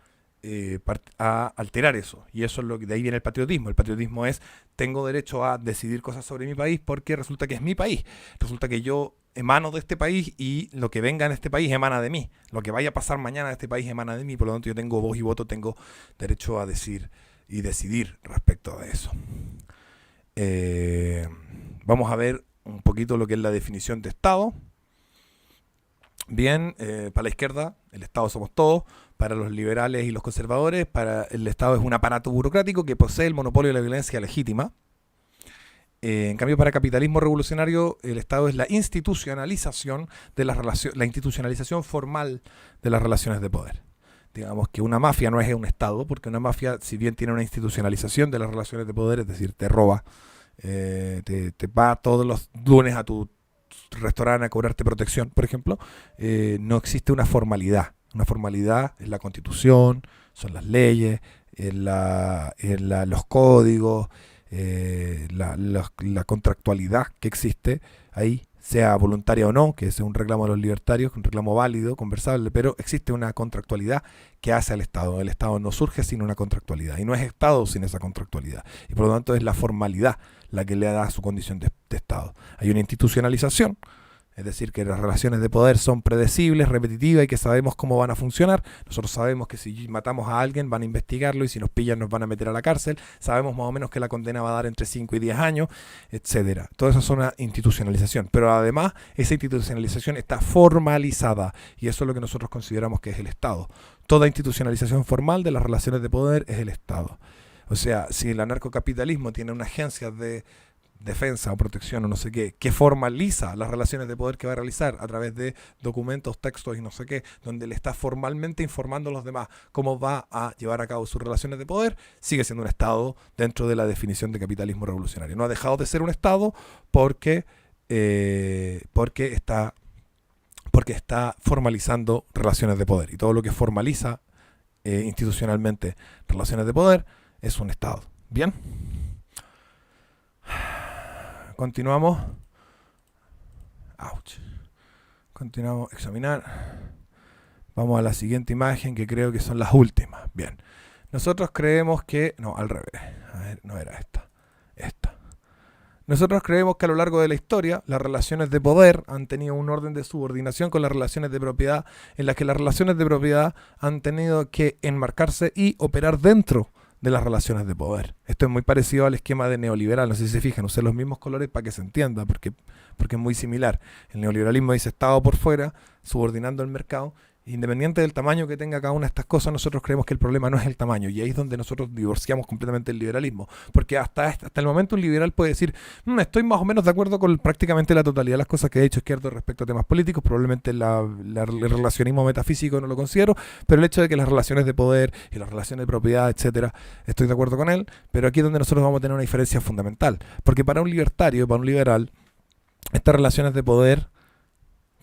S1: alterar eso. Y eso es lo que de ahí viene el patriotismo. El patriotismo es: tengo derecho a decidir cosas sobre mi país porque resulta que es mi país, resulta que yo emano de este país y lo que venga en este país emana de mí, lo que vaya a pasar mañana en este país emana de mí. Por lo tanto yo tengo voz y voto, tengo derecho a decir y decidir respecto a eso. Vamos a ver un poquito lo que es la definición de Estado. Bien, para la izquierda el Estado somos todos. Para los liberales y los conservadores, para el Estado es un aparato burocrático que posee el monopolio de la violencia legítima. En cambio, para capitalismo revolucionario, el Estado es la institucionalización de la institucionalización formal de las relaciones de poder. Digamos que una mafia no es un Estado, porque una mafia, si bien tiene una institucionalización de las relaciones de poder, es decir, te roba, te va todos los lunes a tu restaurante a cobrarte protección, por ejemplo, no existe una formalidad. Una formalidad es la Constitución, son las leyes, los códigos, la contractualidad que existe ahí, sea voluntaria o no, que es un reclamo de los libertarios, un reclamo válido, conversable, pero existe una contractualidad que hace al Estado. El Estado no surge sin una contractualidad, y no es Estado sin esa contractualidad. Y por lo tanto es la formalidad la que le da su condición de Estado. Hay una institucionalización, es decir, que las relaciones de poder son predecibles, repetitivas, y que sabemos cómo van a funcionar. Nosotros sabemos que si matamos a alguien van a investigarlo, y si nos pillan nos van a meter a la cárcel. Sabemos más o menos que la condena va a dar entre 5 y 10 años, etcétera. Todo eso es una institucionalización. Pero además esa institucionalización está formalizada, y eso es lo que nosotros consideramos que es el Estado. Toda institucionalización formal de las relaciones de poder es el Estado. O sea, si el anarcocapitalismo tiene una agencia de defensa o protección o no sé qué, que formaliza las relaciones de poder que va a realizar a través de documentos, textos y no sé qué, donde le está formalmente informando a los demás cómo va a llevar a cabo sus relaciones de poder, sigue siendo un Estado dentro de la definición de capitalismo revolucionario. No ha dejado de ser un Estado porque está formalizando relaciones de poder, y todo lo que formaliza institucionalmente relaciones de poder es un Estado. Bien, continuamos. Continuamos a examinar. Vamos a la siguiente imagen, que creo que son las últimas. Bien, nosotros creemos que... No, al revés. A ver, no era esta. Esta. Nosotros creemos que a lo largo de la historia las relaciones de poder han tenido un orden de subordinación con las relaciones de propiedad, en las que las relaciones de propiedad han tenido que enmarcarse y operar dentro de las relaciones de poder. Esto es muy parecido al esquema de neoliberal, no sé si se fijan, usé los mismos colores para que se entienda, porque es muy similar. El neoliberalismo dice Estado por fuera, subordinando el mercado. Independiente del tamaño que tenga cada una de estas cosas, nosotros creemos que el problema no es el tamaño, y ahí es donde nosotros divorciamos completamente el liberalismo, porque hasta el momento un liberal puede decir, estoy más o menos de acuerdo con prácticamente la totalidad de las cosas que ha dicho Izquierdo respecto a temas políticos, probablemente el relacionismo metafísico no lo considero, pero el hecho de que las relaciones de poder y las relaciones de propiedad, etcétera, estoy de acuerdo con él, pero aquí es donde nosotros vamos a tener una diferencia fundamental, porque para un libertario, para un liberal, estas relaciones de poder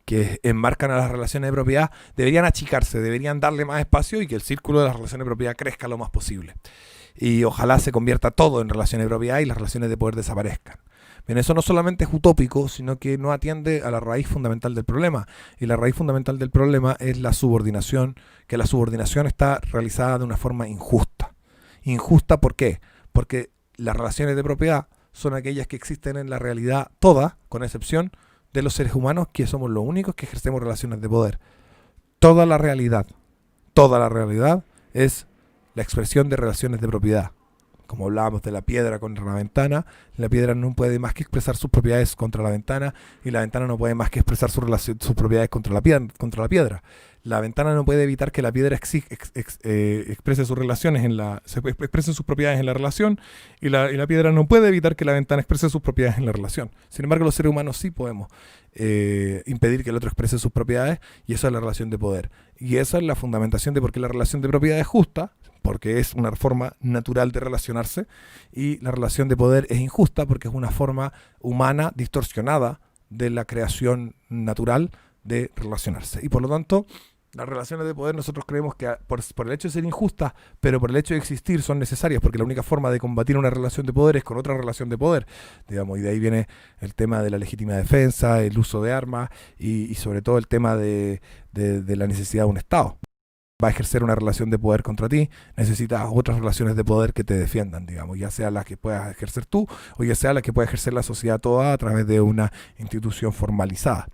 S1: que enmarcan a las relaciones de propiedad deberían achicarse, deberían darle más espacio y que el círculo de las relaciones de propiedad crezca lo más posible. Y ojalá se convierta todo en relaciones de propiedad y las relaciones de poder desaparezcan. Bien, eso no solamente es utópico, sino que no atiende a la raíz fundamental del problema. Y la raíz fundamental del problema es la subordinación, que la subordinación está realizada de una forma injusta. ¿Injusta por qué? Porque las relaciones de propiedad son aquellas que existen en la realidad toda, con excepción de los seres humanos, que somos los únicos que ejercemos relaciones de poder. Toda la realidad es la expresión de relaciones de propiedad. Como hablábamos de la piedra contra la ventana, la piedra no puede más que expresar sus propiedades contra la ventana, y la ventana no puede más que expresar sus propiedades contra la piedra. La ventana no puede evitar que la piedra exprese sus relaciones exprese sus propiedades en la relación, y la piedra no puede evitar que la ventana exprese sus propiedades en la relación. Sin embargo, los seres humanos sí podemos impedir que el otro exprese sus propiedades, y eso es la relación de poder. Y esa es la fundamentación de por qué la relación de propiedad es justa, porque es una forma natural de relacionarse, y la relación de poder es injusta porque es una forma humana distorsionada de la creación natural de relacionarse. Y por lo tanto, las relaciones de poder nosotros creemos que por el hecho de ser injustas, pero por el hecho de existir, son necesarias, porque la única forma de combatir una relación de poder es con otra relación de poder, digamos, y de ahí viene el tema de la legítima defensa, el uso de armas y sobre todo el tema de la necesidad de un Estado. Va a ejercer una relación de poder contra ti, necesitas otras relaciones de poder que te defiendan, digamos, ya sea las que puedas ejercer tú o ya sea las que pueda ejercer la sociedad toda a través de una institución formalizada.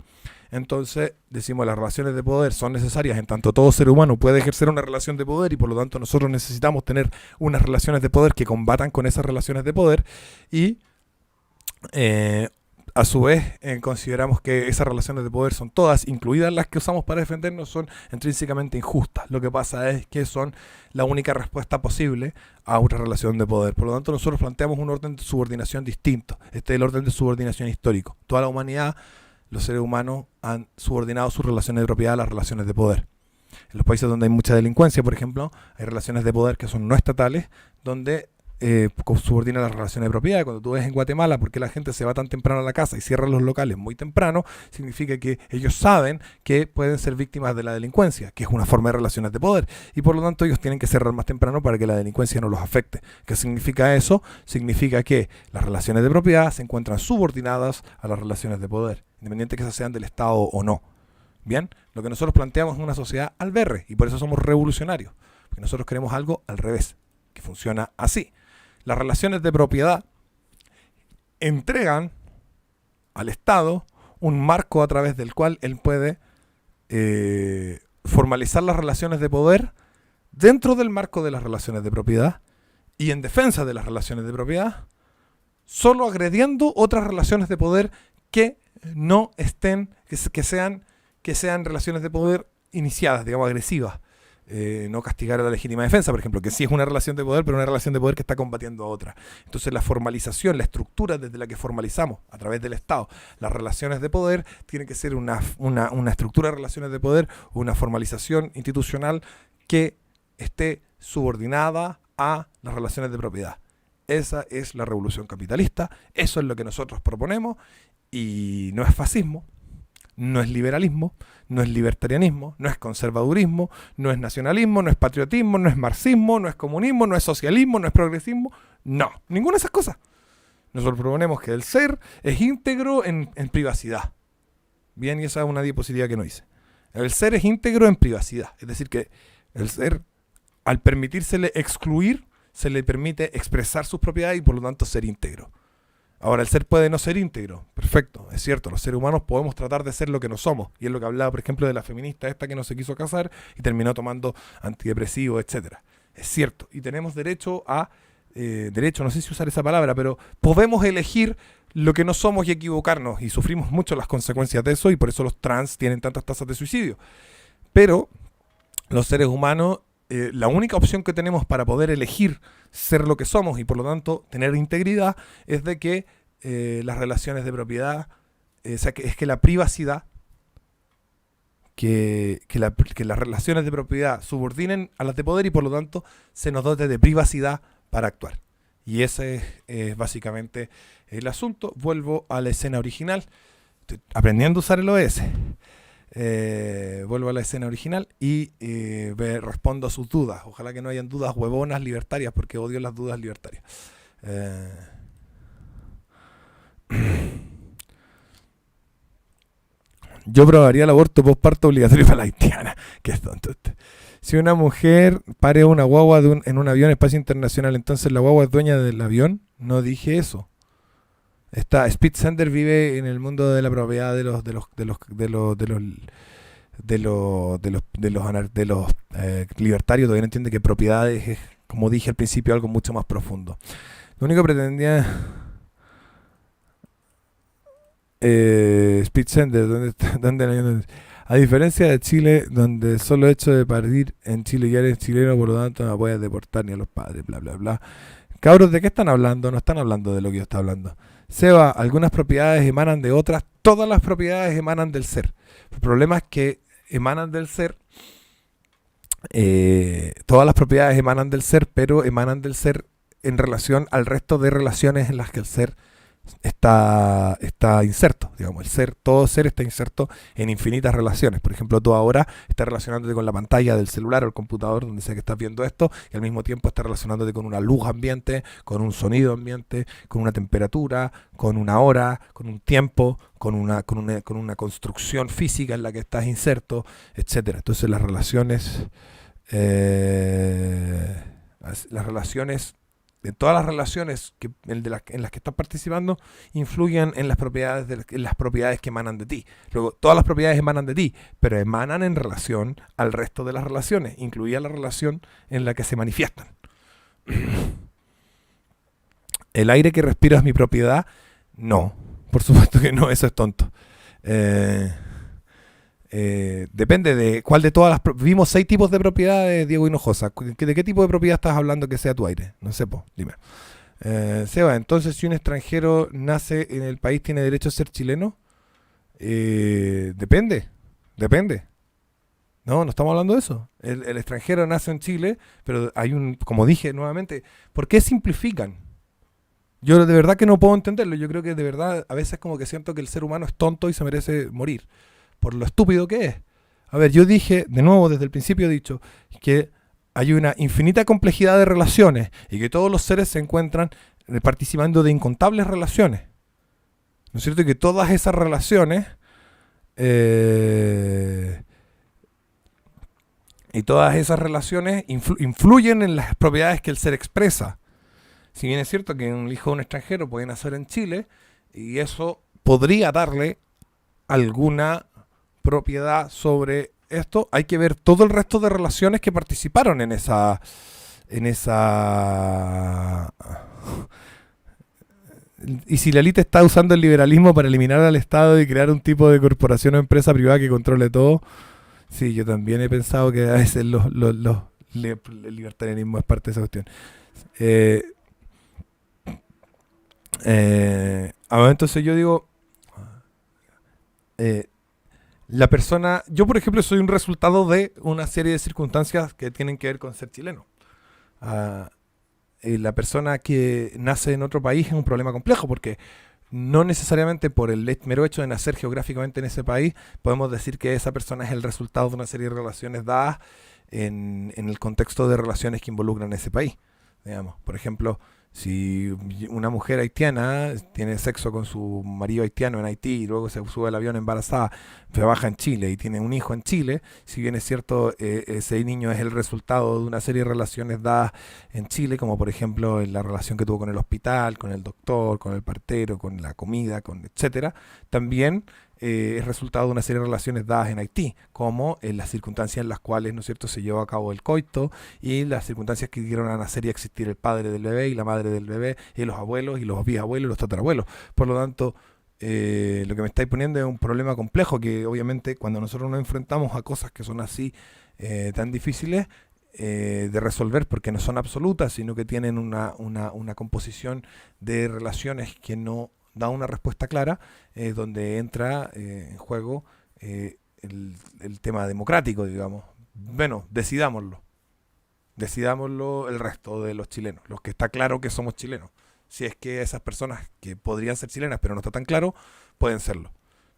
S1: Entonces, decimos, las relaciones de poder son necesarias en tanto todo ser humano puede ejercer una relación de poder, y por lo tanto nosotros necesitamos tener unas relaciones de poder que combatan con esas relaciones de poder, y a su vez, consideramos que esas relaciones de poder son todas, incluidas las que usamos para defendernos, son intrínsecamente injustas. Lo que pasa es que son la única respuesta posible a otra relación de poder. Por lo tanto, nosotros planteamos un orden de subordinación distinto. Este es el orden de subordinación histórico. Toda la humanidad, los seres humanos, han subordinado sus relaciones de propiedad a las relaciones de poder. En los países donde hay mucha delincuencia, por ejemplo, hay relaciones de poder que son no estatales, donde subordina las relaciones de propiedad. Cuando tú ves en Guatemala por qué la gente se va tan temprano a la casa y cierra los locales muy temprano, significa que ellos saben que pueden ser víctimas de la delincuencia, que es una forma de relaciones de poder, y por lo tanto ellos tienen que cerrar más temprano para que la delincuencia no los afecte. ¿Qué significa eso? Significa que las relaciones de propiedad se encuentran subordinadas a las relaciones de poder, independiente que esas sean del Estado o no. Bien, lo que nosotros planteamos es una sociedad al berre, y por eso somos revolucionarios, porque nosotros queremos algo al revés, que funciona así. Las relaciones de propiedad entregan al Estado un marco a través del cual él puede formalizar las relaciones de poder dentro del marco de las relaciones de propiedad y en defensa de las relaciones de propiedad, solo agrediendo otras relaciones de poder que no estén, que sean relaciones de poder iniciadas, digamos, agresivas. No castigar a la legítima defensa, por ejemplo, que sí es una relación de poder, pero una relación de poder que está combatiendo a otra. Entonces la formalización, la estructura desde la que formalizamos a través del Estado las relaciones de poder, tiene que ser una estructura de relaciones de poder, una formalización institucional que esté subordinada a las relaciones de propiedad. Esa es la revolución capitalista, eso es lo que nosotros proponemos, y no es fascismo, no es liberalismo, no es libertarianismo, no es conservadurismo, no es nacionalismo, no es patriotismo, no es marxismo, no es comunismo, no es socialismo, no es progresismo. No, ninguna de esas cosas. Nosotros proponemos que el ser es íntegro en privacidad. Bien, y esa es una diapositiva que no hice. El ser es íntegro en privacidad. Es decir, que el ser, al permitírsele excluir, se le permite expresar sus propiedades y por lo tanto ser íntegro. Ahora, el ser puede no ser íntegro. Perfecto, es cierto. Los seres humanos podemos tratar de ser lo que no somos. Y es lo que hablaba, por ejemplo, de la feminista esta que no se quiso casar y terminó tomando antidepresivos, etcétera. Es cierto. Y tenemos derecho a... derecho, no sé si usar esa palabra, pero podemos elegir lo que no somos y equivocarnos. Y sufrimos mucho las consecuencias de eso y por eso los trans tienen tantas tasas de suicidio. Pero los seres humanos, la única opción que tenemos para poder elegir ser lo que somos y por lo tanto tener integridad es de que las relaciones de propiedad, o sea, que es que la privacidad, que las relaciones de propiedad subordinen a las de poder y por lo tanto se nos dote de privacidad para actuar. Y ese es básicamente el asunto. Vuelvo a la escena original. Estoy aprendiendo a usar el OS. Vuelvo a la escena original y respondo a sus dudas. Ojalá que no hayan dudas huevonas libertarias, porque odio las dudas libertarias. Yo probaría el aborto postparto obligatorio para la haitiana. Qué tonto este. Si una mujer pare una guagua en un avión espacio internacional, entonces la guagua es dueña del avión. No dije eso. Speed Sender vive en el mundo de la propiedad de los libertarios. Todavía no entiende que propiedades es, como dije al principio, algo mucho más profundo. Lo único que pretendía Speed Sender, ¿dónde a diferencia de Chile, donde solo hecho de parir en Chile ya eres chileno, por lo tanto no puedes deportar ni a los padres, bla bla bla. Cabros, ¿de qué están hablando? No están hablando de lo que yo estoy hablando. Seba, algunas propiedades emanan de otras, todas las propiedades emanan del ser. El problema es que emanan del ser, todas las propiedades emanan del ser, pero emanan del ser en relación al resto de relaciones en las que el ser está inserto, digamos, todo ser está inserto en infinitas relaciones. Por ejemplo, tú ahora estás relacionándote con la pantalla del celular o el computador, donde sea que estás viendo esto, y al mismo tiempo estás relacionándote con una luz ambiente, con un sonido ambiente, con una temperatura, con una hora, con un tiempo, con una construcción física en la que estás inserto, etcétera. Entonces las relaciones de todas las relaciones en las que estás participando influyen en las propiedades que emanan de ti. Luego, todas las propiedades emanan de ti, pero emanan en relación al resto de las relaciones, incluida la relación en la que se manifiestan. ¿El aire que respiro es mi propiedad? No, por supuesto que no, eso es tonto. Depende de cuál de todas las... Vimos 6 tipos de propiedades, Diego Hinojosa. ¿De qué tipo de propiedad estás hablando que sea tu aire? No sé, dime. Seba, entonces si un extranjero nace en el país, ¿tiene derecho a ser chileno? Depende. No estamos hablando de eso. El extranjero nace en Chile, pero hay como dije nuevamente, ¿por qué simplifican? Yo de verdad que no puedo entenderlo. Yo creo que de verdad a veces como que siento que el ser humano es tonto y se merece morir por lo estúpido que es. A ver, yo dije, de nuevo, desde el principio he dicho, que hay una infinita complejidad de relaciones y que todos los seres se encuentran participando de incontables relaciones. ¿No es cierto? Y que todas esas relaciones influyen en las propiedades que el ser expresa. Si bien es cierto que un hijo de un extranjero puede nacer en Chile y eso podría darle alguna propiedad sobre esto, hay que ver todo el resto de relaciones que participaron en esa y si la élite está usando el liberalismo para eliminar al Estado y crear un tipo de corporación o empresa privada que controle todo. Sí, yo también he pensado que a veces el libertarianismo es parte de esa cuestión. Entonces yo digo, la persona, yo por ejemplo soy un resultado de una serie de circunstancias que tienen que ver con ser chileno. La persona que nace en otro país es un problema complejo porque no necesariamente por el mero hecho de nacer geográficamente en ese país podemos decir que esa persona es el resultado de una serie de relaciones dadas en el contexto de relaciones que involucran ese país. Digamos, por ejemplo, Si una mujer haitiana tiene sexo con su marido haitiano en Haití y luego se sube al avión embarazada, se baja en Chile y tiene un hijo en Chile, si bien es cierto, ese niño es el resultado de una serie de relaciones dadas en Chile, como por ejemplo en la relación que tuvo con el hospital, con el doctor, con el partero, con la comida, con etcétera, también es resultado de una serie de relaciones dadas en Haití, como en las circunstancias en las cuales, ¿no es cierto?, se llevó a cabo el coito y las circunstancias que dieron a nacer y a existir el padre del bebé y la madre del bebé y los abuelos y los bisabuelos y los tatarabuelos. Por lo tanto, lo que me estáis poniendo es un problema complejo que obviamente cuando nosotros nos enfrentamos a cosas que son así tan difíciles de resolver porque no son absolutas, sino que tienen una composición de relaciones que no da una respuesta clara, donde entra en juego el tema democrático, digamos. Bueno, decidámoslo el resto de los chilenos, los que está claro que somos chilenos. Si es que esas personas que podrían ser chilenas, pero no está tan claro, pueden serlo.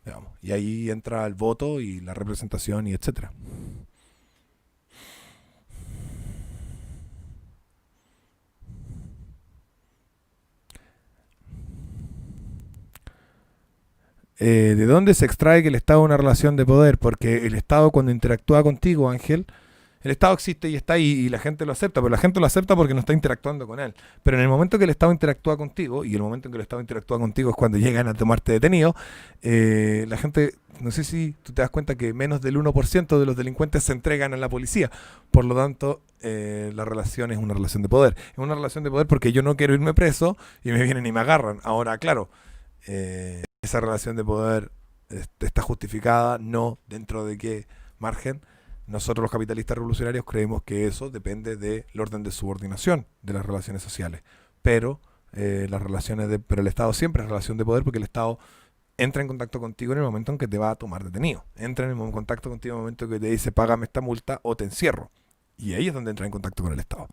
S1: Digamos. Y ahí entra el voto y la representación y etcétera. ¿De dónde se extrae que el Estado es una relación de poder? Porque el Estado cuando interactúa contigo, Ángel, el Estado existe y está ahí y la gente lo acepta, pero la gente lo acepta porque no está interactuando con él. Pero en el momento que el Estado interactúa contigo, y el momento en que el Estado interactúa contigo es cuando llegan a tomarte detenido, la gente, no sé si tú te das cuenta que menos del 1% de los delincuentes se entregan a la policía. Por lo tanto, la relación es una relación de poder. Es una relación de poder porque yo no quiero irme preso y me vienen y me agarran. Ahora, claro, esa relación de poder está justificada, no dentro de qué margen. Nosotros los capitalistas revolucionarios creemos que eso depende del orden de subordinación de las relaciones sociales. Pero pero el Estado siempre es relación de poder porque el Estado entra en contacto contigo en el momento en que te va a tomar detenido. Entra en contacto contigo en el momento que te dice págame esta multa o te encierro. Y ahí es donde entra en contacto con el Estado.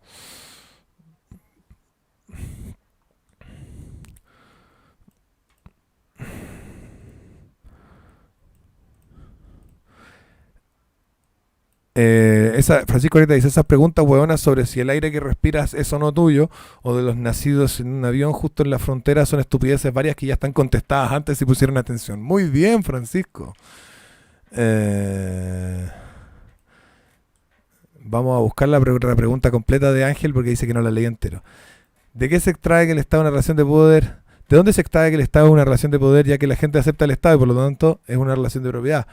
S1: Francisco ahorita dice esas preguntas hueonas sobre si el aire que respiras es o no tuyo o de los nacidos en un avión justo en la frontera son estupideces varias que ya están contestadas antes si pusieron atención. Muy bien, Francisco. Eh, Vamos a buscar la pregunta completa de Ángel porque dice que no la leí entero. ¿De qué se extrae que el Estado es una relación de poder? ¿De dónde se extrae que el Estado es una relación de poder ya que la gente acepta el Estado y por lo tanto es una relación de propiedad?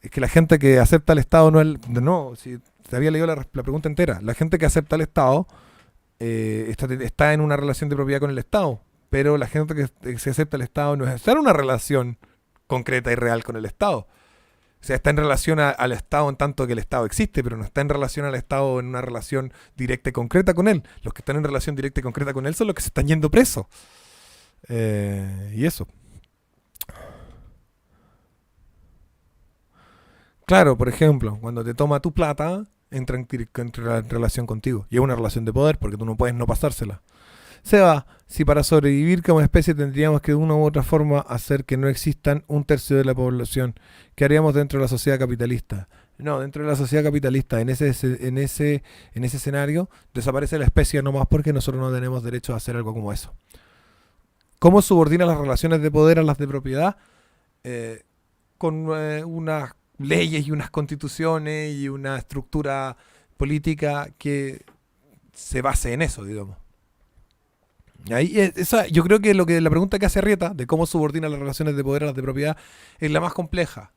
S1: Es que la gente que acepta el Estado no es... No, si te había leído la pregunta entera. La gente que acepta el Estado está en una relación de propiedad con el Estado, pero la gente que se acepta el Estado no está en una relación concreta y real con el Estado. O sea, está en relación al Estado en tanto que el Estado existe, pero no está en relación al Estado en una relación directa y concreta con él. Los que están en relación directa y concreta con él son los que se están yendo presos. Y eso. Claro, por ejemplo, cuando te toma tu plata, entra en relación contigo. Y es una relación de poder porque tú no puedes no pasársela. Se va. Si para sobrevivir como especie tendríamos que de una u otra forma hacer que no existan un tercio de la población, ¿qué haríamos dentro de la sociedad capitalista? No, dentro de la sociedad capitalista, en ese escenario, desaparece la especie nomás porque nosotros no tenemos derecho a hacer algo como eso. ¿Cómo subordina las relaciones de poder a las de propiedad? Eh, con unas leyes y unas constituciones y una estructura política que se base en eso, digamos. Ahí, yo creo que la pregunta que hace Arrieta de cómo subordina las relaciones de poder a las de propiedad es la más compleja.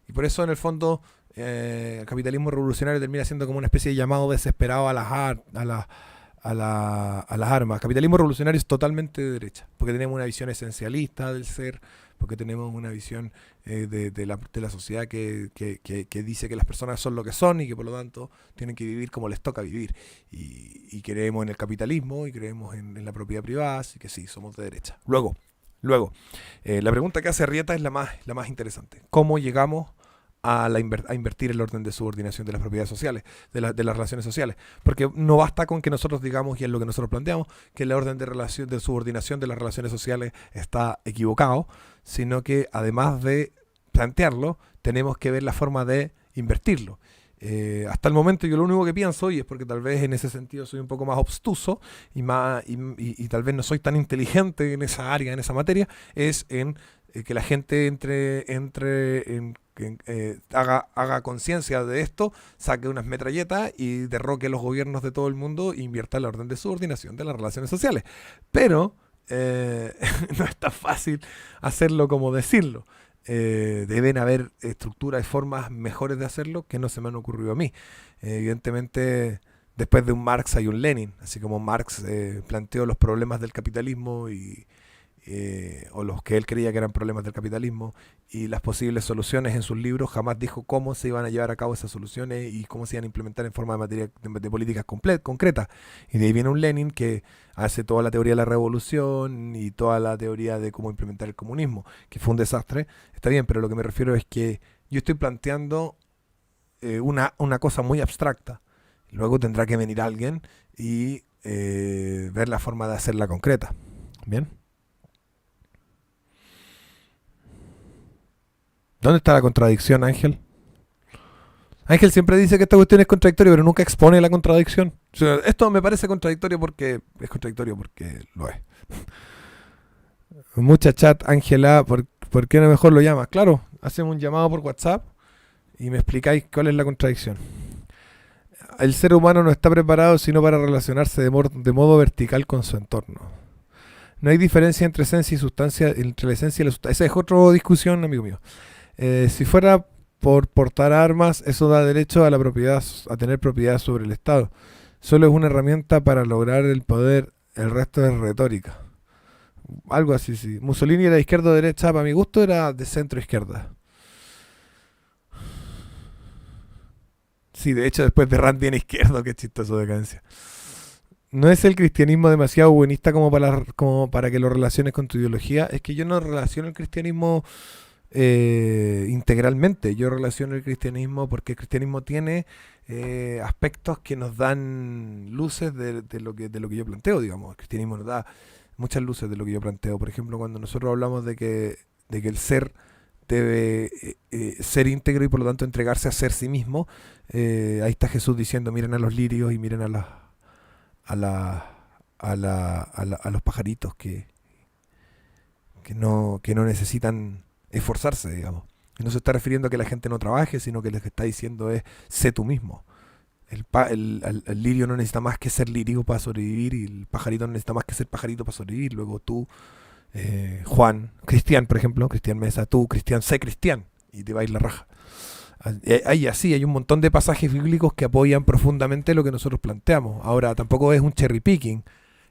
S1: Y por eso, en el fondo, el capitalismo revolucionario termina siendo como una especie de llamado desesperado a las armas. El capitalismo revolucionario es totalmente de derecha, porque tenemos una visión esencialista del ser, porque tenemos una visión de la sociedad que dice que las personas son lo que son y que por lo tanto tienen que vivir como les toca vivir. Y creemos en el capitalismo y creemos en la propiedad privada, así que sí, somos de derecha. Luego, la pregunta que hace Rieta es la más interesante. ¿Cómo llegamos a invertir el orden de subordinación de las propiedades sociales, de las relaciones sociales? Porque no basta con que nosotros digamos, y es lo que nosotros planteamos, que el orden de subordinación de las relaciones sociales está equivocado, sino que además de plantearlo, tenemos que ver la forma de invertirlo. Hasta el momento yo lo único que pienso, y es porque tal vez en ese sentido soy un poco más obstuso y tal vez no soy tan inteligente en esa área, en esa materia, es en que la gente haga conciencia de esto, saque unas metralletas y derroque los gobiernos de todo el mundo e invierta en la orden de subordinación de las relaciones sociales. Pero no es tan fácil hacerlo como decirlo. Deben haber estructuras y formas mejores de hacerlo que no se me han ocurrido a mí. Evidentemente, después de un Marx hay un Lenin, así como Marx planteó los problemas del capitalismo o los que él creía que eran problemas del capitalismo y las posibles soluciones en sus libros, jamás dijo cómo se iban a llevar a cabo esas soluciones y cómo se iban a implementar en forma de, materia, de políticas concretas. Y de ahí viene un Lenin que hace toda la teoría de la revolución y toda la teoría de cómo implementar el comunismo, que fue un desastre. Está bien, pero lo que me refiero es que yo estoy planteando una cosa muy abstracta. Luego tendrá que venir alguien y ver la forma de hacerla concreta. ¿Bien? ¿Dónde está la contradicción, Ángel? Ángel siempre dice que esta cuestión es contradictoria, pero nunca expone la contradicción. O sea, esto me parece contradictorio porque lo es. Mucha chat, Ángela, ¿por qué no mejor lo llamas? Claro, hacemos un llamado por WhatsApp y me explicáis cuál es la contradicción. El ser humano no está preparado sino para relacionarse de modo vertical con su entorno. No hay diferencia entre esencia y sustancia, entre la esencia y la sustancia. Esa es otra discusión, amigo mío. Si fuera por portar armas, eso da derecho a la propiedad, a tener propiedad sobre el Estado. Solo es una herramienta para lograr el poder, el resto es retórica. Algo así, sí. Mussolini era de izquierda o derecha, para mi gusto era de centro izquierda. Sí, de hecho después de Rand viene izquierdo, qué chistoso decadencia. No es el cristianismo demasiado buenista como para que lo relaciones con tu ideología. Es que yo no relaciono el cristianismo integralmente. Yo relaciono el cristianismo porque el cristianismo tiene aspectos que nos dan luces de lo que yo planteo, digamos. El cristianismo nos da muchas luces de lo que yo planteo. Por ejemplo, cuando nosotros hablamos de que el ser debe ser íntegro y por lo tanto entregarse a ser sí mismo, ahí está Jesús diciendo, miren a los lirios y miren a los pajaritos que no necesitan esforzarse, digamos. Y no se está refiriendo a que la gente no trabaje, sino que lo que está diciendo es, sé tú mismo. El lirio no necesita más que ser lirio para sobrevivir y el pajarito no necesita más que ser pajarito para sobrevivir. Luego tú, Juan, Cristian, por ejemplo, Cristian Mesa, tú, Cristian, sé Cristian y te va a ir la raja. Hay un montón de pasajes bíblicos que apoyan profundamente lo que nosotros planteamos. Ahora, tampoco es un cherry picking.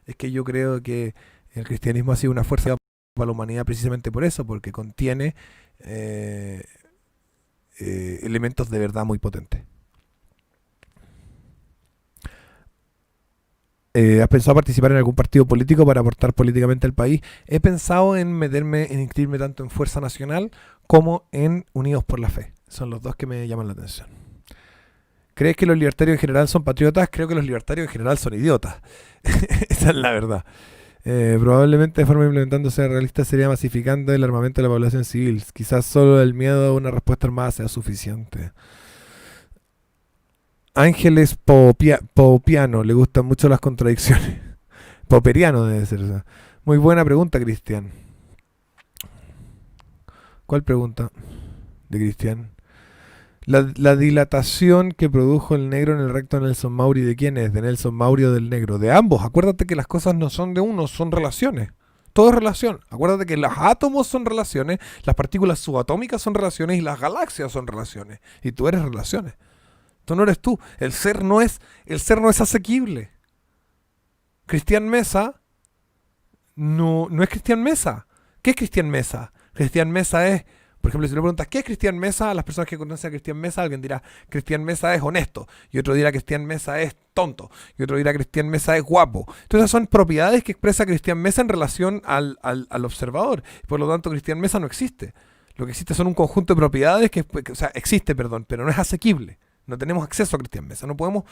S1: Es que yo creo que el cristianismo ha sido una fuerza para la humanidad precisamente por eso, porque contiene elementos de verdad muy potentes. ¿Has pensado participar en algún partido político para aportar políticamente al país? He pensado en inscribirme tanto en Fuerza Nacional como en Unidos por la Fe. Son los dos que me llaman la atención. ¿Crees que los libertarios en general son patriotas? Creo que los libertarios en general son idiotas. Esa es la verdad. Probablemente de forma implementándose realista sería masificando el armamento de la población civil. Quizás solo el miedo a una respuesta armada sea suficiente. Ángeles Popiano, le gustan mucho las contradicciones. Poperiano debe ser. O sea. Muy buena pregunta, Cristian. ¿Cuál pregunta de Cristian? La dilatación que produjo el negro en el recto de Nelson Mauri, ¿de quién es? ¿De Nelson Mauri o del negro? De ambos. Acuérdate que las cosas no son de uno, son relaciones. Todo es relación. Acuérdate que los átomos son relaciones, las partículas subatómicas son relaciones y las galaxias son relaciones. Y tú eres relaciones. Tú no eres tú. El ser no es asequible. Cristian Mesa no es Cristian Mesa. ¿Qué es Cristian Mesa? Cristian Mesa es, por ejemplo, si le preguntas ¿qué es Cristian Mesa? A las personas que conocen a Cristian Mesa, alguien dirá Cristian Mesa es honesto, y otro dirá Cristian Mesa es tonto, y otro dirá Cristian Mesa es guapo. Entonces son propiedades que expresa Cristian Mesa en relación al observador. Por lo tanto, Cristian Mesa no existe. Lo que existe son un conjunto de propiedades o sea, existe, perdón, pero no es asequible. No tenemos acceso a Cristian Mesa. No podemos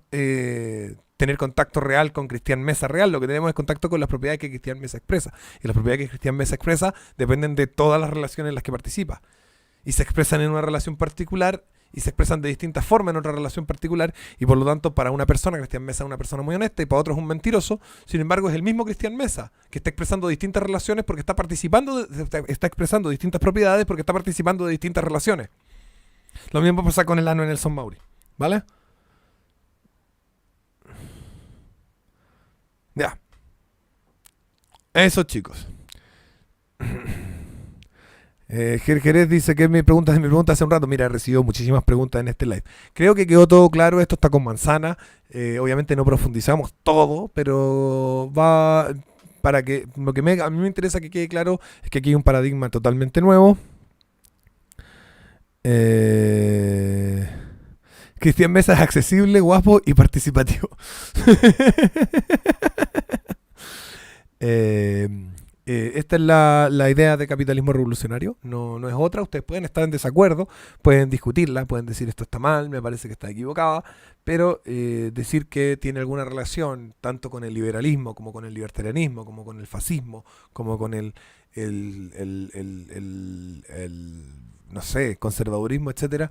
S1: tener contacto real con Cristian Mesa real. Lo que tenemos es contacto con las propiedades que Cristian Mesa expresa. Y las propiedades que Cristian Mesa expresa dependen de todas las relaciones en las que participa. Y se expresan en una relación particular y se expresan de distintas formas en otra relación particular, y por lo tanto para una persona, Cristian Mesa es una persona muy honesta y para otro es un mentiroso. Sin embargo, es el mismo Cristian Mesa que está expresando distintas relaciones porque está participando, está expresando distintas propiedades porque está participando de distintas relaciones. Lo mismo pasa con el ano de Nelson Mauri, ¿vale? Ya, eso, chicos. Jerez dice que mi pregunta hace un rato. Mira, he recibido muchísimas preguntas en este live. Creo que quedó todo claro. Esto está con manzana. Obviamente no profundizamos todo, pero va para que lo que a mí me interesa que quede claro es que aquí hay un paradigma totalmente nuevo. Cristian Mesa es accesible, guapo y participativo. Esta es la idea de capitalismo revolucionario, no es otra. Ustedes pueden estar en desacuerdo, pueden discutirla, pueden decir esto está mal, me parece que está equivocada, pero decir que tiene alguna relación tanto con el liberalismo, como con el libertarianismo, como con el fascismo, como con no sé, conservadurismo, etcétera,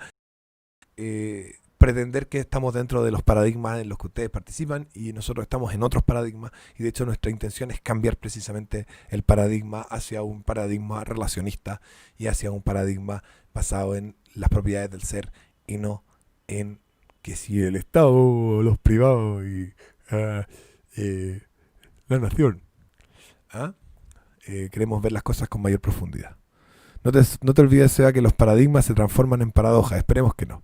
S1: pretender que estamos dentro de los paradigmas en los que ustedes participan y nosotros estamos en otros paradigmas, y de hecho nuestra intención es cambiar precisamente el paradigma hacia un paradigma relacionista y hacia un paradigma basado en las propiedades del ser y no en que si el Estado, los privados y la nación. ¿Ah? Queremos ver las cosas con mayor profundidad. No te olvides, Seba, que los paradigmas se transforman en paradojas. Esperemos que no.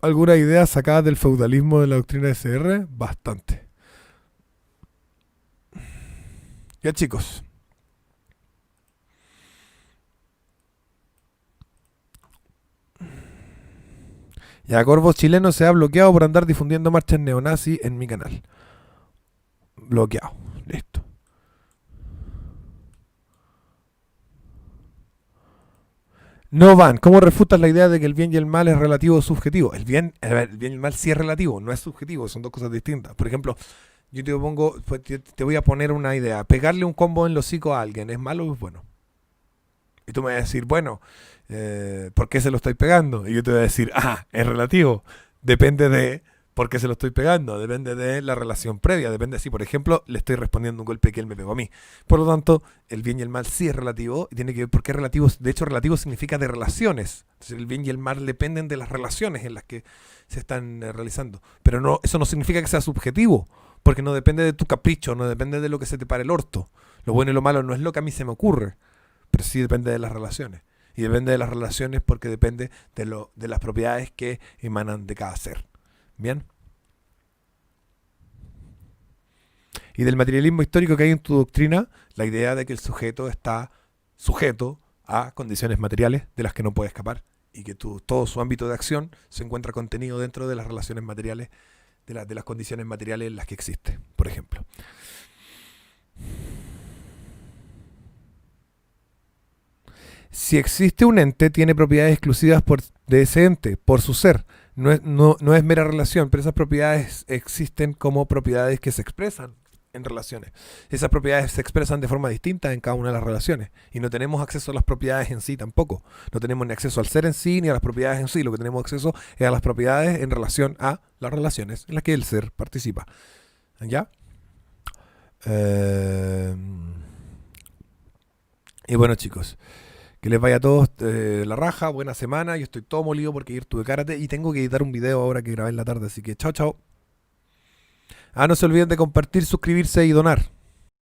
S1: ¿Alguna idea sacada del feudalismo de la doctrina SR? Bastante. Ya, chicos. Ya, Corvos Chileno se ha bloqueado por andar difundiendo marchas neonazis en mi canal. Bloqueado. Listo. No van. ¿Cómo refutas la idea de que el bien y el mal es relativo o subjetivo? El bien y el mal sí es relativo, no es subjetivo, son dos cosas distintas. Por ejemplo, yo te voy a poner una idea. Pegarle un combo en los hocico a alguien, ¿es malo o es bueno? Y tú me vas a decir, bueno, ¿por qué se lo estoy pegando? Y yo te voy a decir, es relativo. Depende de por qué se lo estoy pegando, depende de la relación previa, depende de si, por ejemplo, le estoy respondiendo un golpe que él me pegó a mí. Por lo tanto, el bien y el mal sí es relativo y tiene que ver por qué relativo. De hecho, relativo significa de relaciones. Entonces, el bien y el mal dependen de las relaciones en las que se están realizando. Pero no, eso no significa que sea subjetivo, porque no depende de tu capricho, no depende de lo que se te pare el orto. Lo bueno y lo malo no es lo que a mí se me ocurre, pero sí depende de las relaciones. Y depende de las relaciones porque depende de las propiedades que emanan de cada ser. ¿Bien? Y del materialismo histórico que hay en tu doctrina, la idea de que el sujeto está sujeto a condiciones materiales de las que no puede escapar y que todo su ámbito de acción se encuentra contenido dentro de las relaciones materiales, de las condiciones materiales en las que existe, por ejemplo. Si existe un ente, tiene propiedades exclusivas de ese ente, por su ser. No es mera relación, pero esas propiedades existen como propiedades que se expresan en relaciones. Esas propiedades se expresan de forma distinta en cada una de las relaciones. Y no tenemos acceso a las propiedades en sí tampoco. No tenemos ni acceso al ser en sí, ni a las propiedades en sí. Lo que tenemos acceso es a las propiedades en relación a las relaciones en las que el ser participa. ¿Ya? Y bueno, chicos, que les vaya a todos la raja, buena semana. Yo estoy todo molido porque ayer tuve karate y tengo que editar un video ahora que grabé en la tarde. Así que chao, chao. No se olviden de compartir, suscribirse y donar.